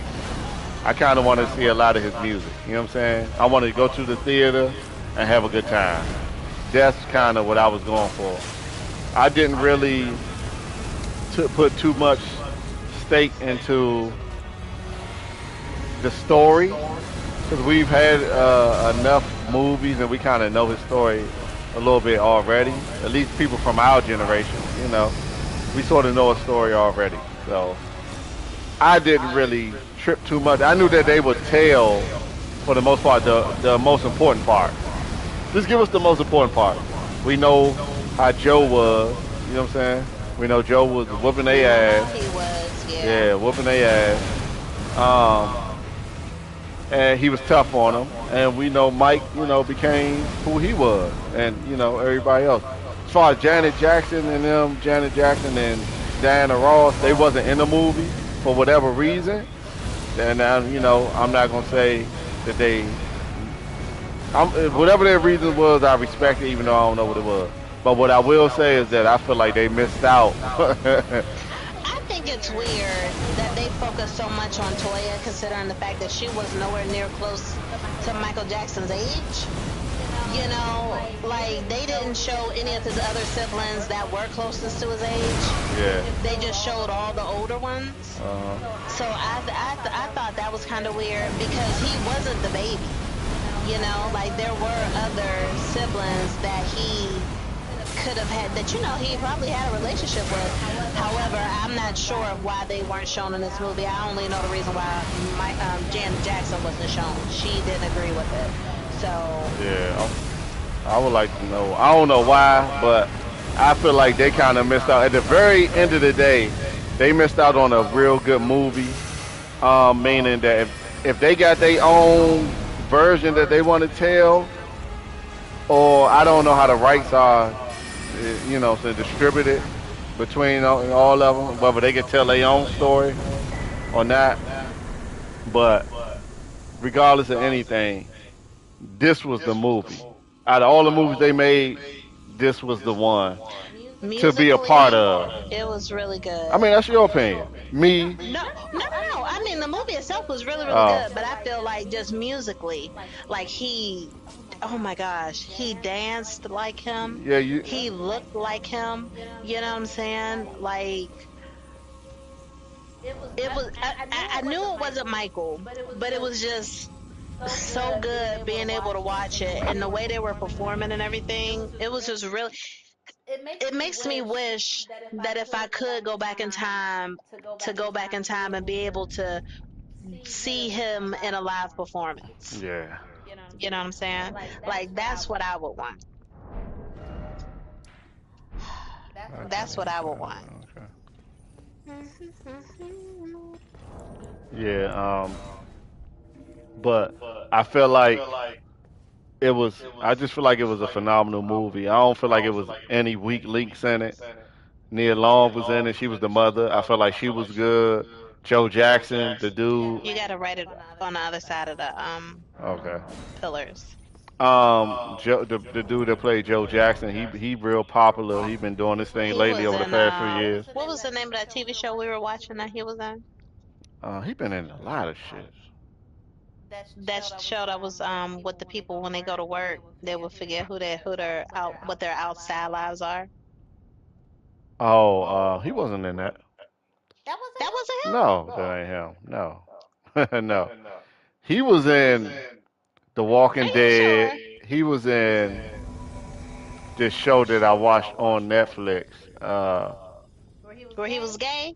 I kind of want to see a lot of his music. You know what I'm saying? I want to go to the theater and have a good time. That's kind of what I was going for. I didn't really put too much stake into the story because we've had enough movies and we kind of know his story a little bit already. At least people from our generation, we sort of know a story already. So I didn't really trip too much. I knew that they would tell, for the most part, the most important part. Just give us the most important part. We know how Joe was. You know what I'm saying? We know Joe was whooping We know their how ass. he was, yeah. Yeah, whooping their ass. And he was tough on them. And we know Mike, became who he was, and everybody else. As far as Janet Jackson and them, Janet Jackson and Diana Ross, they wasn't in the movie for whatever reason. And I'm not gonna say that whatever their reason was, I respect it, even though I don't know what it was. But what I will say is that I feel like they missed out. I think it's weird that they focus so much on Toya, considering the fact that she was nowhere near close to Michael Jackson's age. You know, like they didn't show any of his other siblings that were closest to his age. Yeah. They just showed all the older ones. So I thought that was kind of weird because he wasn't the baby. Like there were other siblings that he could have had that he probably had a relationship with. However, I'm not sure of why they weren't shown in this movie. I only know the reason why Janet Jackson wasn't shown. She didn't agree with it. So Yeah, I would like to know. I don't know why, but I feel like they kind of missed out. At the very end of the day, they missed out on a real good movie. Meaning that if they got their own version that they want to tell, or I don't know how the rights are, to distribute it between all of them, whether they can tell their own story or not. But regardless of anything, this was the movie. Out of all the movies they made, this was the one to be a part musically, of. it was really I good. mean, that's your opinion. Me, No, no, no, no. I mean, the movie itself was really, really oh, good, but I feel like just musically, like oh my gosh, he danced like him. yeah, you, He looked like him. You know what I'm saying? Like, I knew it wasn't Michael, but it was just so good being able to watch it and the way they were performing and everything. It was just really, it makes me wish that if I could go back in time, to go back in time and be able to see him in a live performance. yeah. You know what I'm saying? Like that's what I would want. Okay, That's what I would want. okay. Yeah, but I feel like it was. I just feel like it was a phenomenal movie. I don't feel like it was any weak links in it. Nia Long was in it. She was the mother. I felt like she was good. Joe Jackson, the dude. You gotta write it on the other side of the Okay. pillars. Joe, the dude that played Joe Jackson, he real popular. He been doing this thing He lately was over the in past few years. what was the name of that TV show we were watching that he was in? He been in a lot of shit. That show that was with the people when they go to work, they will forget who their out what their outside lives are. Oh, he wasn't in that. That wasn't him. No, that ain't him. No, no. He was in The Walking Are you Dead. sure? He was in this show that I watched on Netflix. Where he was gay?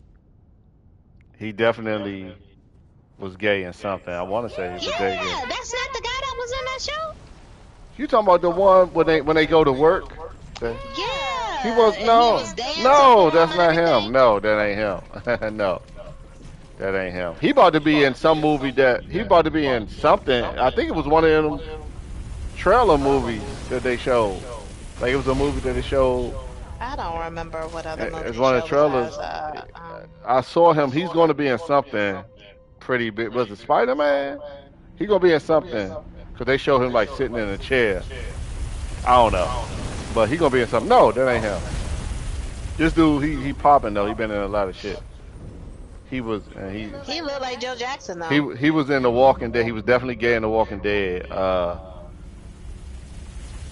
He definitely was gay in something. I want to say he was gay. Yeah, that's not the guy that was in that show. You talking about the one when they go to work? The- He Yeah, was and he no, was dancing for no, him that's and not him. everything. No, that ain't him. No, that ain't him. He about to be in some movie that he about to be in something. I think it was one of them trailer movies that they showed. Like it was a movie that they showed. I don't remember what other movie It's they one of the showed besides trailers. I saw him. He's going to be in something pretty big. Was it Spider Man? He gonna be in something because they showed him like sitting in a chair. I don't know, but he gonna be in something. No, that ain't him. This dude, he popping though. He been in a lot of shit. He was, and he looked like Joe Jackson though. he was in The Walking Dead. He was definitely gay in The Walking Dead.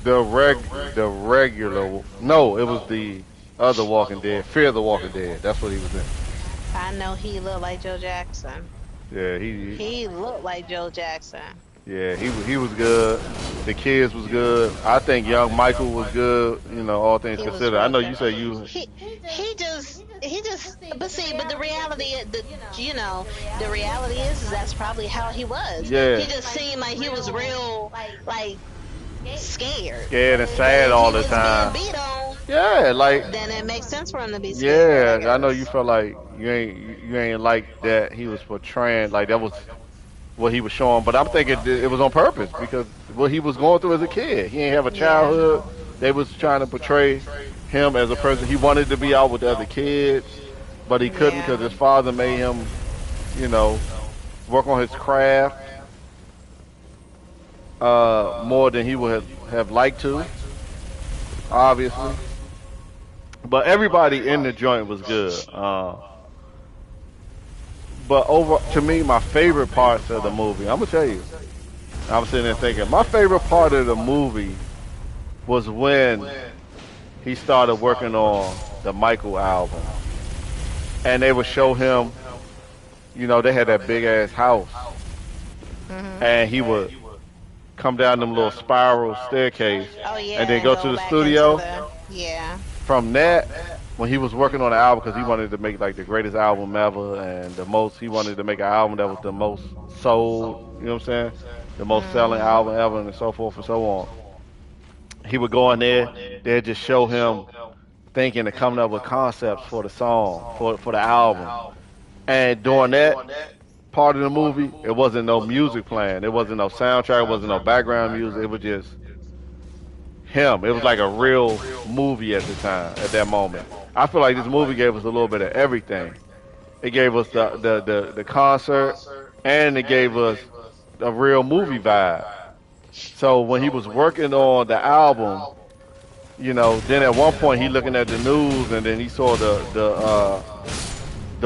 the regular. No, it was the other Walking Dead. Fear the Walking Dead. That's what he was in. I know he looked like Joe Jackson. Yeah, He looked like Joe Jackson. yeah, he was good. The kids was good. I think young Michael was good. You know, all things He was considered. I real know you good. said you. He just but see, but the reality the you know, the reality is that's probably how he was. He Yeah, just seemed like he was real like scared. scared and But sad if all he the was being time. beat on, Yeah, like then it makes sense for him to be scared, I yeah. I know you guess. felt like you ain't like that he was portraying like that was what he was showing. But I'm thinking it was on purpose because what he was going through as a kid. He ain't have a Yeah. childhood. They was trying to portray him as a person. He wanted to be out with the other kids, but he couldn't because Yeah. his father made him, you know, work on his craft more than he would have liked to, obviously. But everybody in the joint was good. But over to me, my favorite parts of the movie, I'm gonna tell you. I was sitting there thinking, my favorite part of the movie was when he started working on the Michael album, and they would show him, you know, they had that big ass house, Mhm. and he would come down them little spiral staircase, Oh and yeah, then and go to go the back into studio. the yeah. From that, when he was working on the album, because he wanted to make like the greatest album ever, and the most, he wanted to make an album that was the most sold. You know what I'm saying? The most selling Mhm. album ever, and so forth and so on. He would go in there, they'd just show him thinking and coming up with concepts for the song, for the album. And during that part of the movie, it wasn't no music playing. It wasn't no soundtrack. It wasn't no background music. It was just him. It was like a real movie at the time, at that moment. I feel like this movie gave us a little bit of everything. It gave us the concert, and it gave us a real movie vibe. So when he was working on the album, you know, then at one point he looking at the news, and then he saw the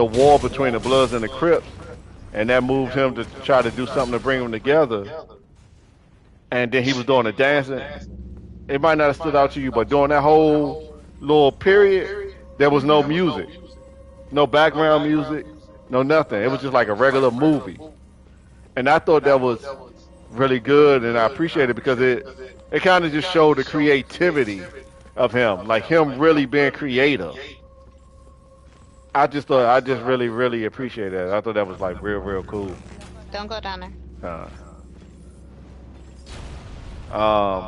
war between the Bloods and the Crips, and that moved him to try to do something to bring them together. And then he was doing the dancing. It might not have stood out to you, but during that whole little period, there was no Mhm. music, no background music, no nothing. It was just like a regular movie, and I thought that was really good, and I appreciate it because it kind of just showed the creativity of him, like him really being creative. I just really appreciate that. I thought that was like real cool. Don't go down there. Uh, um,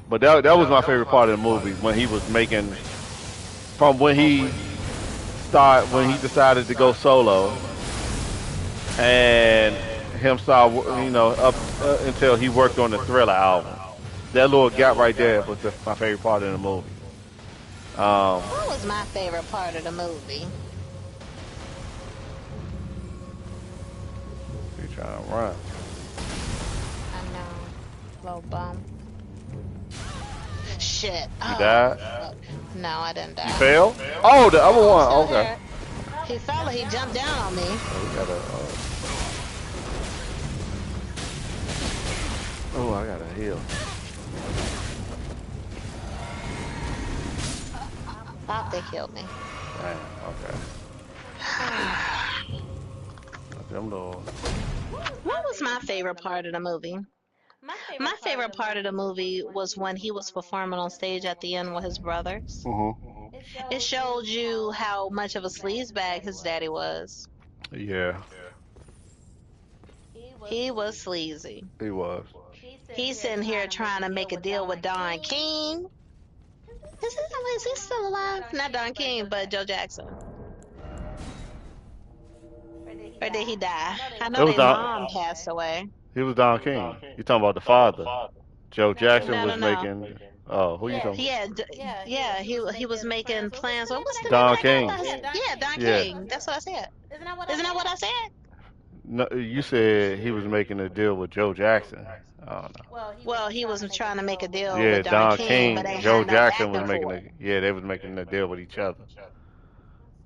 but that was my favorite part of the movie when he was making from when he decided to go solo and him start you know up until he worked on the Thriller album. That little gap right there was my favorite part of the movie. Um, What was my favorite part of the movie? he trying to run. I know. Little bum. Shit. You Oh, died. fuck. No, I didn't You die. failed. Oh, the other No, I'm one. still Okay. here. He fell and he jumped down on me. Oh, we gotta. Oh, I gotta heal. Thought they killed me. Damn. Okay. Them little. What was my favorite part of the movie? My favorite part of the movie was when he was performing on stage at the end with his brothers. Mhm. It showed you how much of a sleazebag his daddy was. Yeah, He was sleazy. he was. He's sitting here trying to make a deal with Don King. Is he still alive? Not Don King, but Joe Jackson. Or did he die? I It know was their Don. mom passed away. He was Don King. You talking about the father? Joe Jackson No, no, was no. making. Oh, who you talking? Yeah, yeah. He was making plans. What's the name of Don that guy? I King. thought I said, yeah, Don Yeah. King. That's what I said. Isn't that what I said? No, you said he was making a deal with Joe Jackson. I don't know. Well, he was trying to make a deal Yeah, with Don Don King, but King. they Joe had no back Jackson was and making forth. a. Yeah, they was making a deal with each other.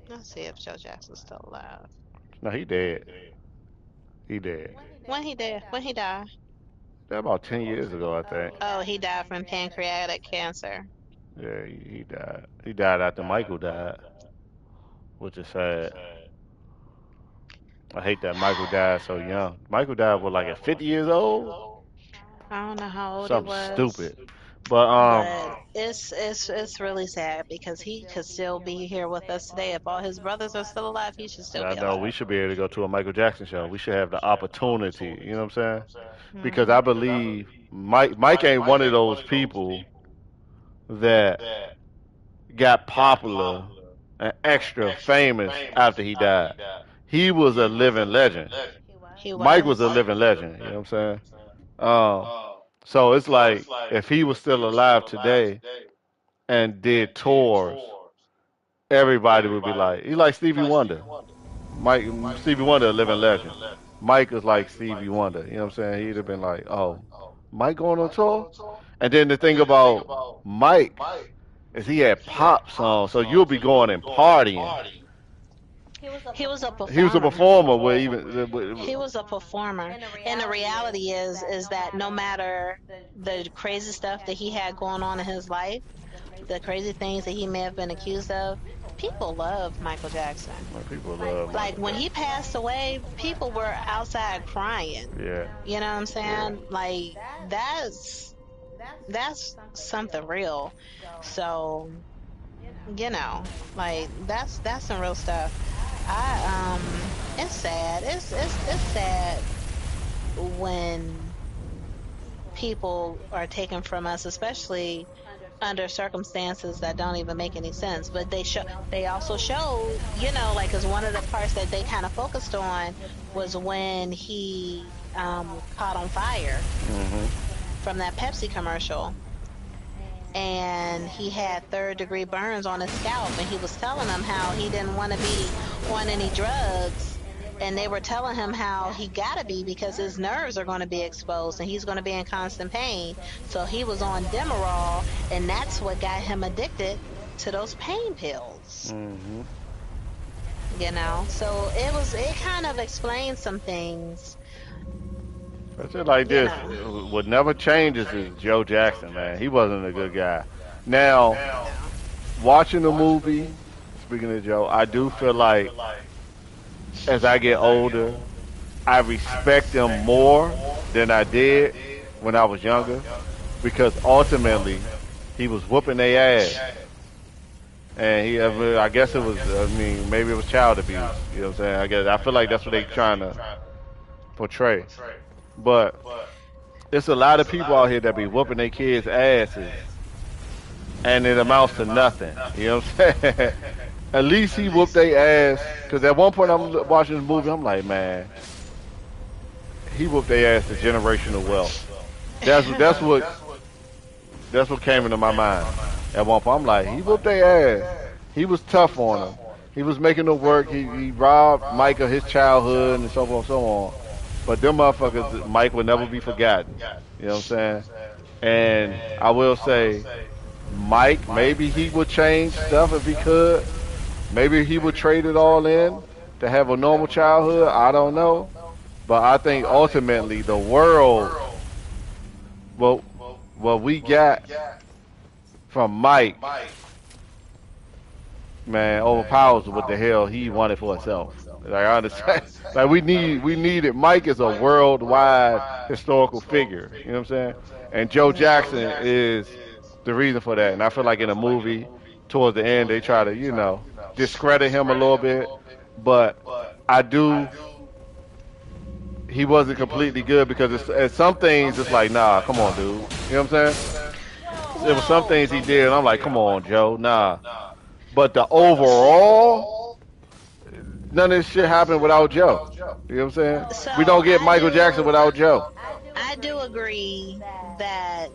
Let's see if Joe Jackson's still alive. No, he dead. He dead. When he did? When he died? That about 10 years ago, I think. Oh, he died from pancreatic cancer. Yeah, he died. He died after Michael died, which is sad. I hate that Michael died so young. Michael died was like at 50 years old, I don't know how old he something was, stupid. But but it's really sad because he could still be here with us today. If all his brothers are still alive, he should still I be know alive. we should be able to go to a Michael Jackson show. We should have the opportunity. You know what I'm saying? Because Hmm. I believe Mike ain't one of those people that got popular and extra famous after he died. He was a living legend. He Mike was was. a living legend. You know what I'm saying? Um, so it's like if he was still alive today and did tours, everybody would be like, he like Stevie Wonder. Mike Stevie Wonder, a living legend. Mike is like Stevie Wonder. You know what I'm saying? He'd have been like, oh, Mike going on tour? And then the thing about Mike is he had pop songs, so you'll be going and partying. He was a He was a performer. performer where even He was a performer. And the reality is that no matter the crazy stuff that he had going on in his life, the crazy things that he may have been accused of, people love Michael Jackson. people love Like Michael when he Jackson. passed away, people were outside crying. Yeah, You know what I'm yeah. saying? Like that's something real. So, you know, like that's some real stuff. It's sad. It's sad when people are taken from us, especially under circumstances that don't even make any sense. But they also showed, like, because one of the parts that they kind of focused on was when he caught on fire Mhm. from that Pepsi commercial, and he had third-degree burns on his scalp, and he was telling them how he didn't want to be on any drugs. And they were telling him how he gotta be because his nerves are going to be exposed and he's going to be in constant pain. So he was on Demerol, and that's what got him addicted to those pain pills. Mhm. So it kind of explains some things. I said like You this: know. what never changes is Joe Jackson, man. He wasn't a good guy. Now, No. watching the movie, speaking of Joe, I do feel like as I get older, I respect him more than I did when I was younger because ultimately he was whooping their ass. And I guess it was, I mean, maybe it was child abuse. You know what I'm saying? I feel like that's what they trying to portray. But it's a lot of people out here that be whooping their kids' asses, and it amounts to nothing. You know what I'm saying? At least he whooped their ass. Because at one point I'm watching this movie, I'm like, man, he whooped their ass to generational wealth. That's what that's what that's what came into my mind. At one point, I'm like, he whooped their ass. He was tough on them. He was making them work. He robbed Mike of his childhood and so on and so on. But them motherfuckers, Mike will never be forgotten. You know what I'm saying? And I will say, Mike, maybe he would change stuff if he could. Maybe he would trade it all in to have a normal childhood. I don't know. But I think ultimately the world, what what we got from Mike, man, overpowers what the hell he wanted for himself. Like I understand. Like we needed Mike is a worldwide historical figure. You know what I'm saying? And Joe Jackson is the reason for that. And I feel like in a movie, towards the end, they try to, discredit him a little bit. But I do he wasn't completely good because it's some things it's like, nah, come on, dude. You know what I'm saying? There was some Well, things he did, and I'm like, come on, Joe, nah. But the overall, none of this shit happened without Joe. You know what I'm saying? so We don't get Michael Jackson without Joe. I do agree that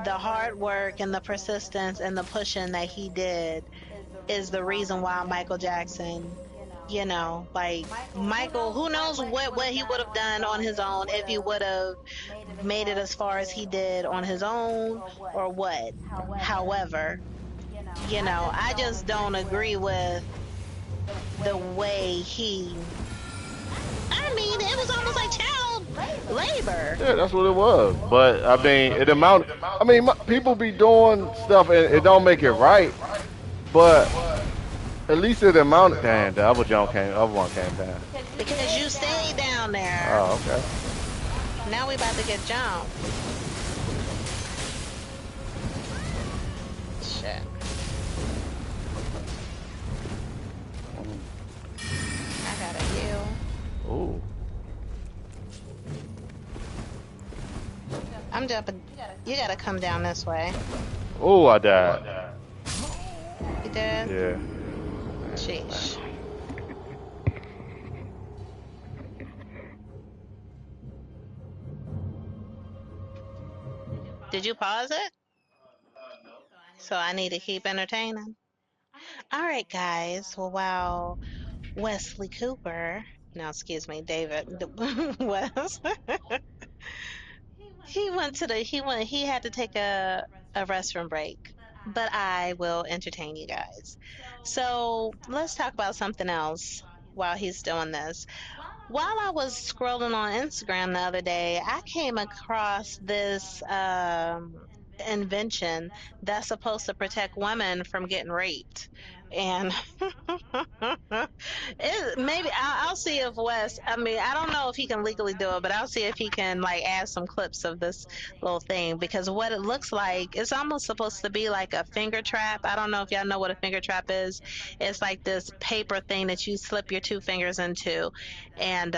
the hard work and the persistence and the pushing that he did is the reason why Michael Jackson, like Michael, who knows what he would have done on his own if he would have made it as far as he did on his own or what. However, I just don't agree with the way he, I mean, it was almost like child labor. Yeah, that's what it was. But I mean, it amount. I mean, people be doing stuff and it don't make it right. But at least it amount. Damn, the other one came down. Because you stayed down there. Oh, okay. Now we about to get jumped. Shit. I gotta heal. Ooh. I'm jumping. You gotta come down this way. Ooh, I died. You did? Yeah. Sheesh. Did you pause it? So I need to keep entertaining. All right, guys. Well, wow. Wesley Cooper. No, excuse me, David. Wes. He had to take a restroom break. But I will entertain you guys. So let's talk about something else while he's doing this. While I was scrolling on Instagram the other day, I came across this invention that's supposed to protect women from getting raped. And maybe I'll see if Wes, I mean, I don't know if he can legally do it, but I'll see if he can like add some clips of this little thing because what it looks like, it's almost supposed to be like a finger trap. I don't know if y'all know what a finger trap is. It's like this paper thing that you slip your two fingers into and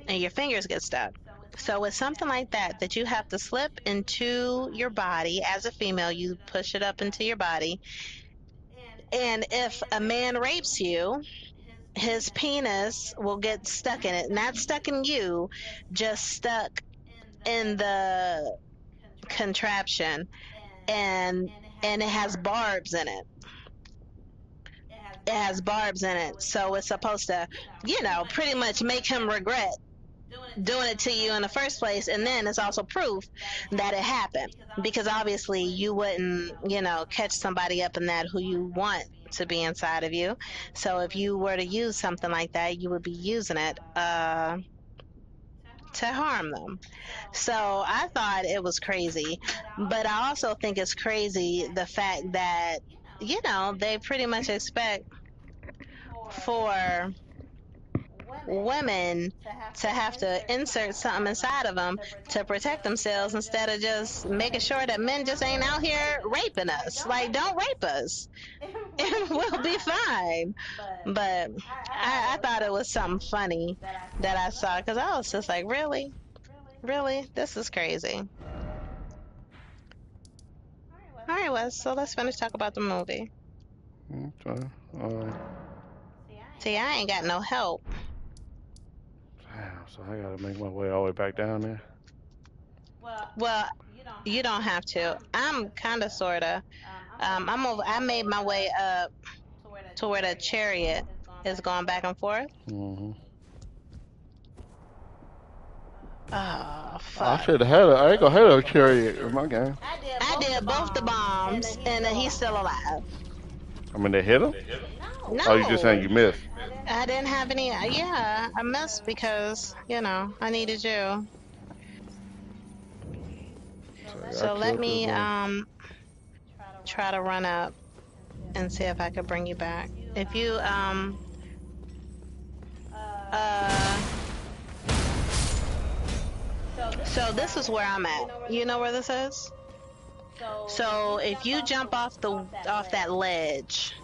your fingers get stuck. So it's something like that that you have to slip into your body as a female. You push it up into your body, and if a man rapes you, his penis will get stuck in it. Not stuck in you, just stuck in the contraption, and it has barbs in it. It has barbs in it, so it's supposed to, pretty much make him regret doing it to you in the first place, and then it's also proof that it happened because obviously you wouldn't catch somebody up in that who you want to be inside of you. So if you were to use something like that, you would be using it to harm them. So I thought it was crazy, but I also think it's crazy the fact that they pretty much expect for women to have to insert something inside of them to protect themselves instead of just making sure that men just ain't out here raping us. Like, don't rape us and we'll be fine. But I thought it was something funny that I saw because I was just like, really? Really? This is crazy. All right, Wes, so let's finish talk about the movie. Okay. All right. See, I ain't got no help. Damn. So I gotta make my way all the way back down there. Well, you don't have to. I'm kind of, sort of. I'm over. I made my way up to where the chariot is going back and forth. Hmm. Oh, I fuck. should have had a. I ain't gonna have a chariot in my game. I did both the bombs, and he's still alive. I mean, they hit him. Oh, you just saying No, you missed. I didn't have any. Yeah, I missed because, I needed you. So I So let killed this me man. try to run up and see if I could bring you back. If you uh so this is where I'm at. You know where this is? So if you jump off that ledge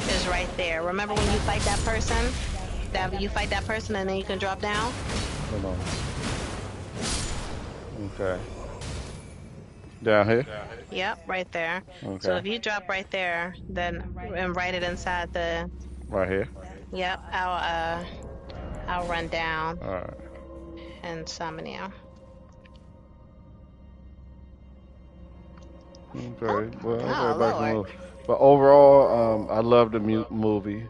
is right there. Remember when you fight that person? That you fight that person and then you can drop down? Hold on. Okay. Down here. Yep, right there. So Okay. if you drop right there, then and write it inside the Right here. yep, I'll run down All right. and summon you. Oh, Okay. Well, I'll go oh back and Lord. look. But overall, I love the movie.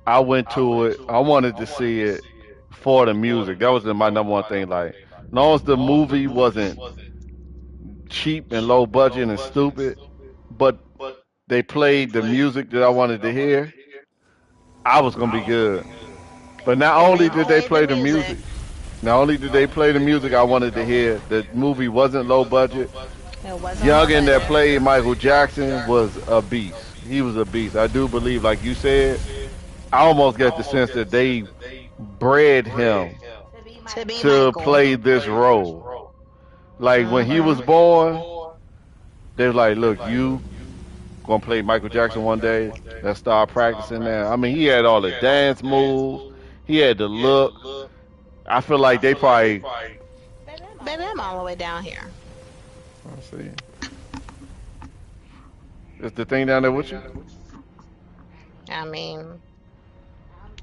I went to it. I wanted to see it for the music. That was my number one thing. Like, as long as the movie wasn't cheap and low budget and stupid, but they played the music that I wanted to hear, I was gonna be good. But not And they only did they played the play the music. music, not only did they play the music I wanted to hear, the movie wasn't low budget. It wasn't low Youngin that budget. played Michael Jackson was a beast. He was a beast. I do believe, like you said, I almost get the sense that they bred him To be to Michael. play this role. Like when he was Hmm. born, they were like, "Look, you gonna play Michael Jackson one day. Let's start practicing now." I mean, he had all the dance moves. He had the look. I feel like they probably. Baby, I'm all the way down here. Let's see. Is the thing down there with you? I mean,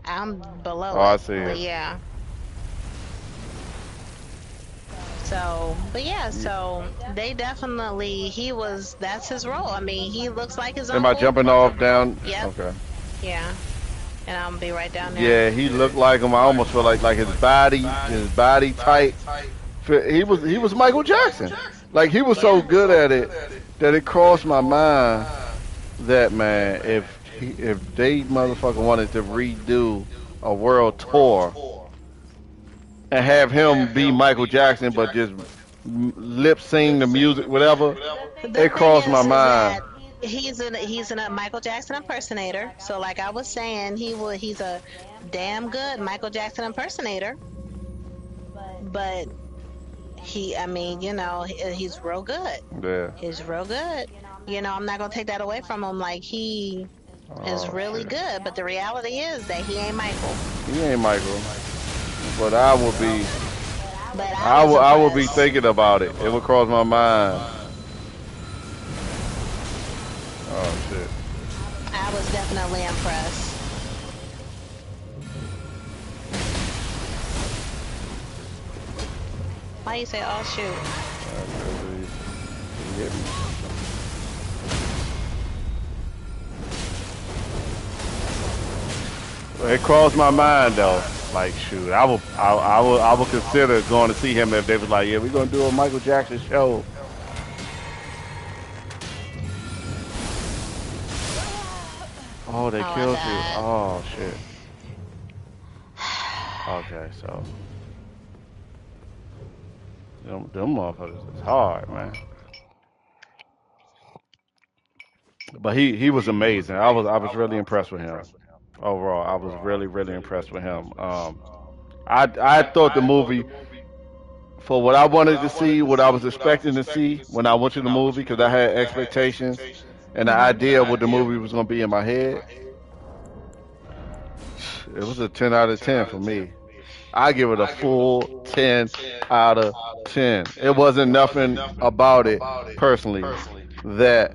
I'm Oh, below I it. see But it. yeah. So, but yeah, Yeah. so they definitely, that's his role. I mean, he looks like his Am I uncle. jumping off down? Yep. Okay. Yeah. And I'm gonna be right down there. Yeah, he looked like him. I almost feel like his body type. He was Michael Jackson. Like he was so Yeah. good at it that it crossed my mind that man, if they motherfucker wanted to redo a world tour and have him be Michael Jackson, but just lip sing the music, whatever, The it thing crossed my is mind. that he's a Michael Jackson impersonator. So like I was saying, he's a damn good Michael Jackson impersonator. But I mean, he's real good. Yeah. He's real good. I'm not gonna take that away from him. Like he is Oh really shit. good. But the reality is that he ain't Michael. He ain't Michael, but I would be. But I I was would. I would be impressed. thinking about it. It would cross my mind. Oh shit. I was definitely impressed. Why you say, oh shoot? You hit me. It crossed my mind though. Like shoot, I would consider going to see him if they was like, yeah, we're gonna do a Michael Jackson show. Oh, they Oh my killed you. God. Oh shit. Okay, so them motherfuckers is hard, man. But he was amazing. I was really impressed with him. Overall, I was really impressed with him. I thought the movie for what I wanted to see, what I was expecting to see when I went to the movie, because I had expectations and the Mhm. idea of what the movie was going to be in my head. It was a 10 out of 10 for me. I give it a full 10 out of 10. It wasn't nothing about it personally that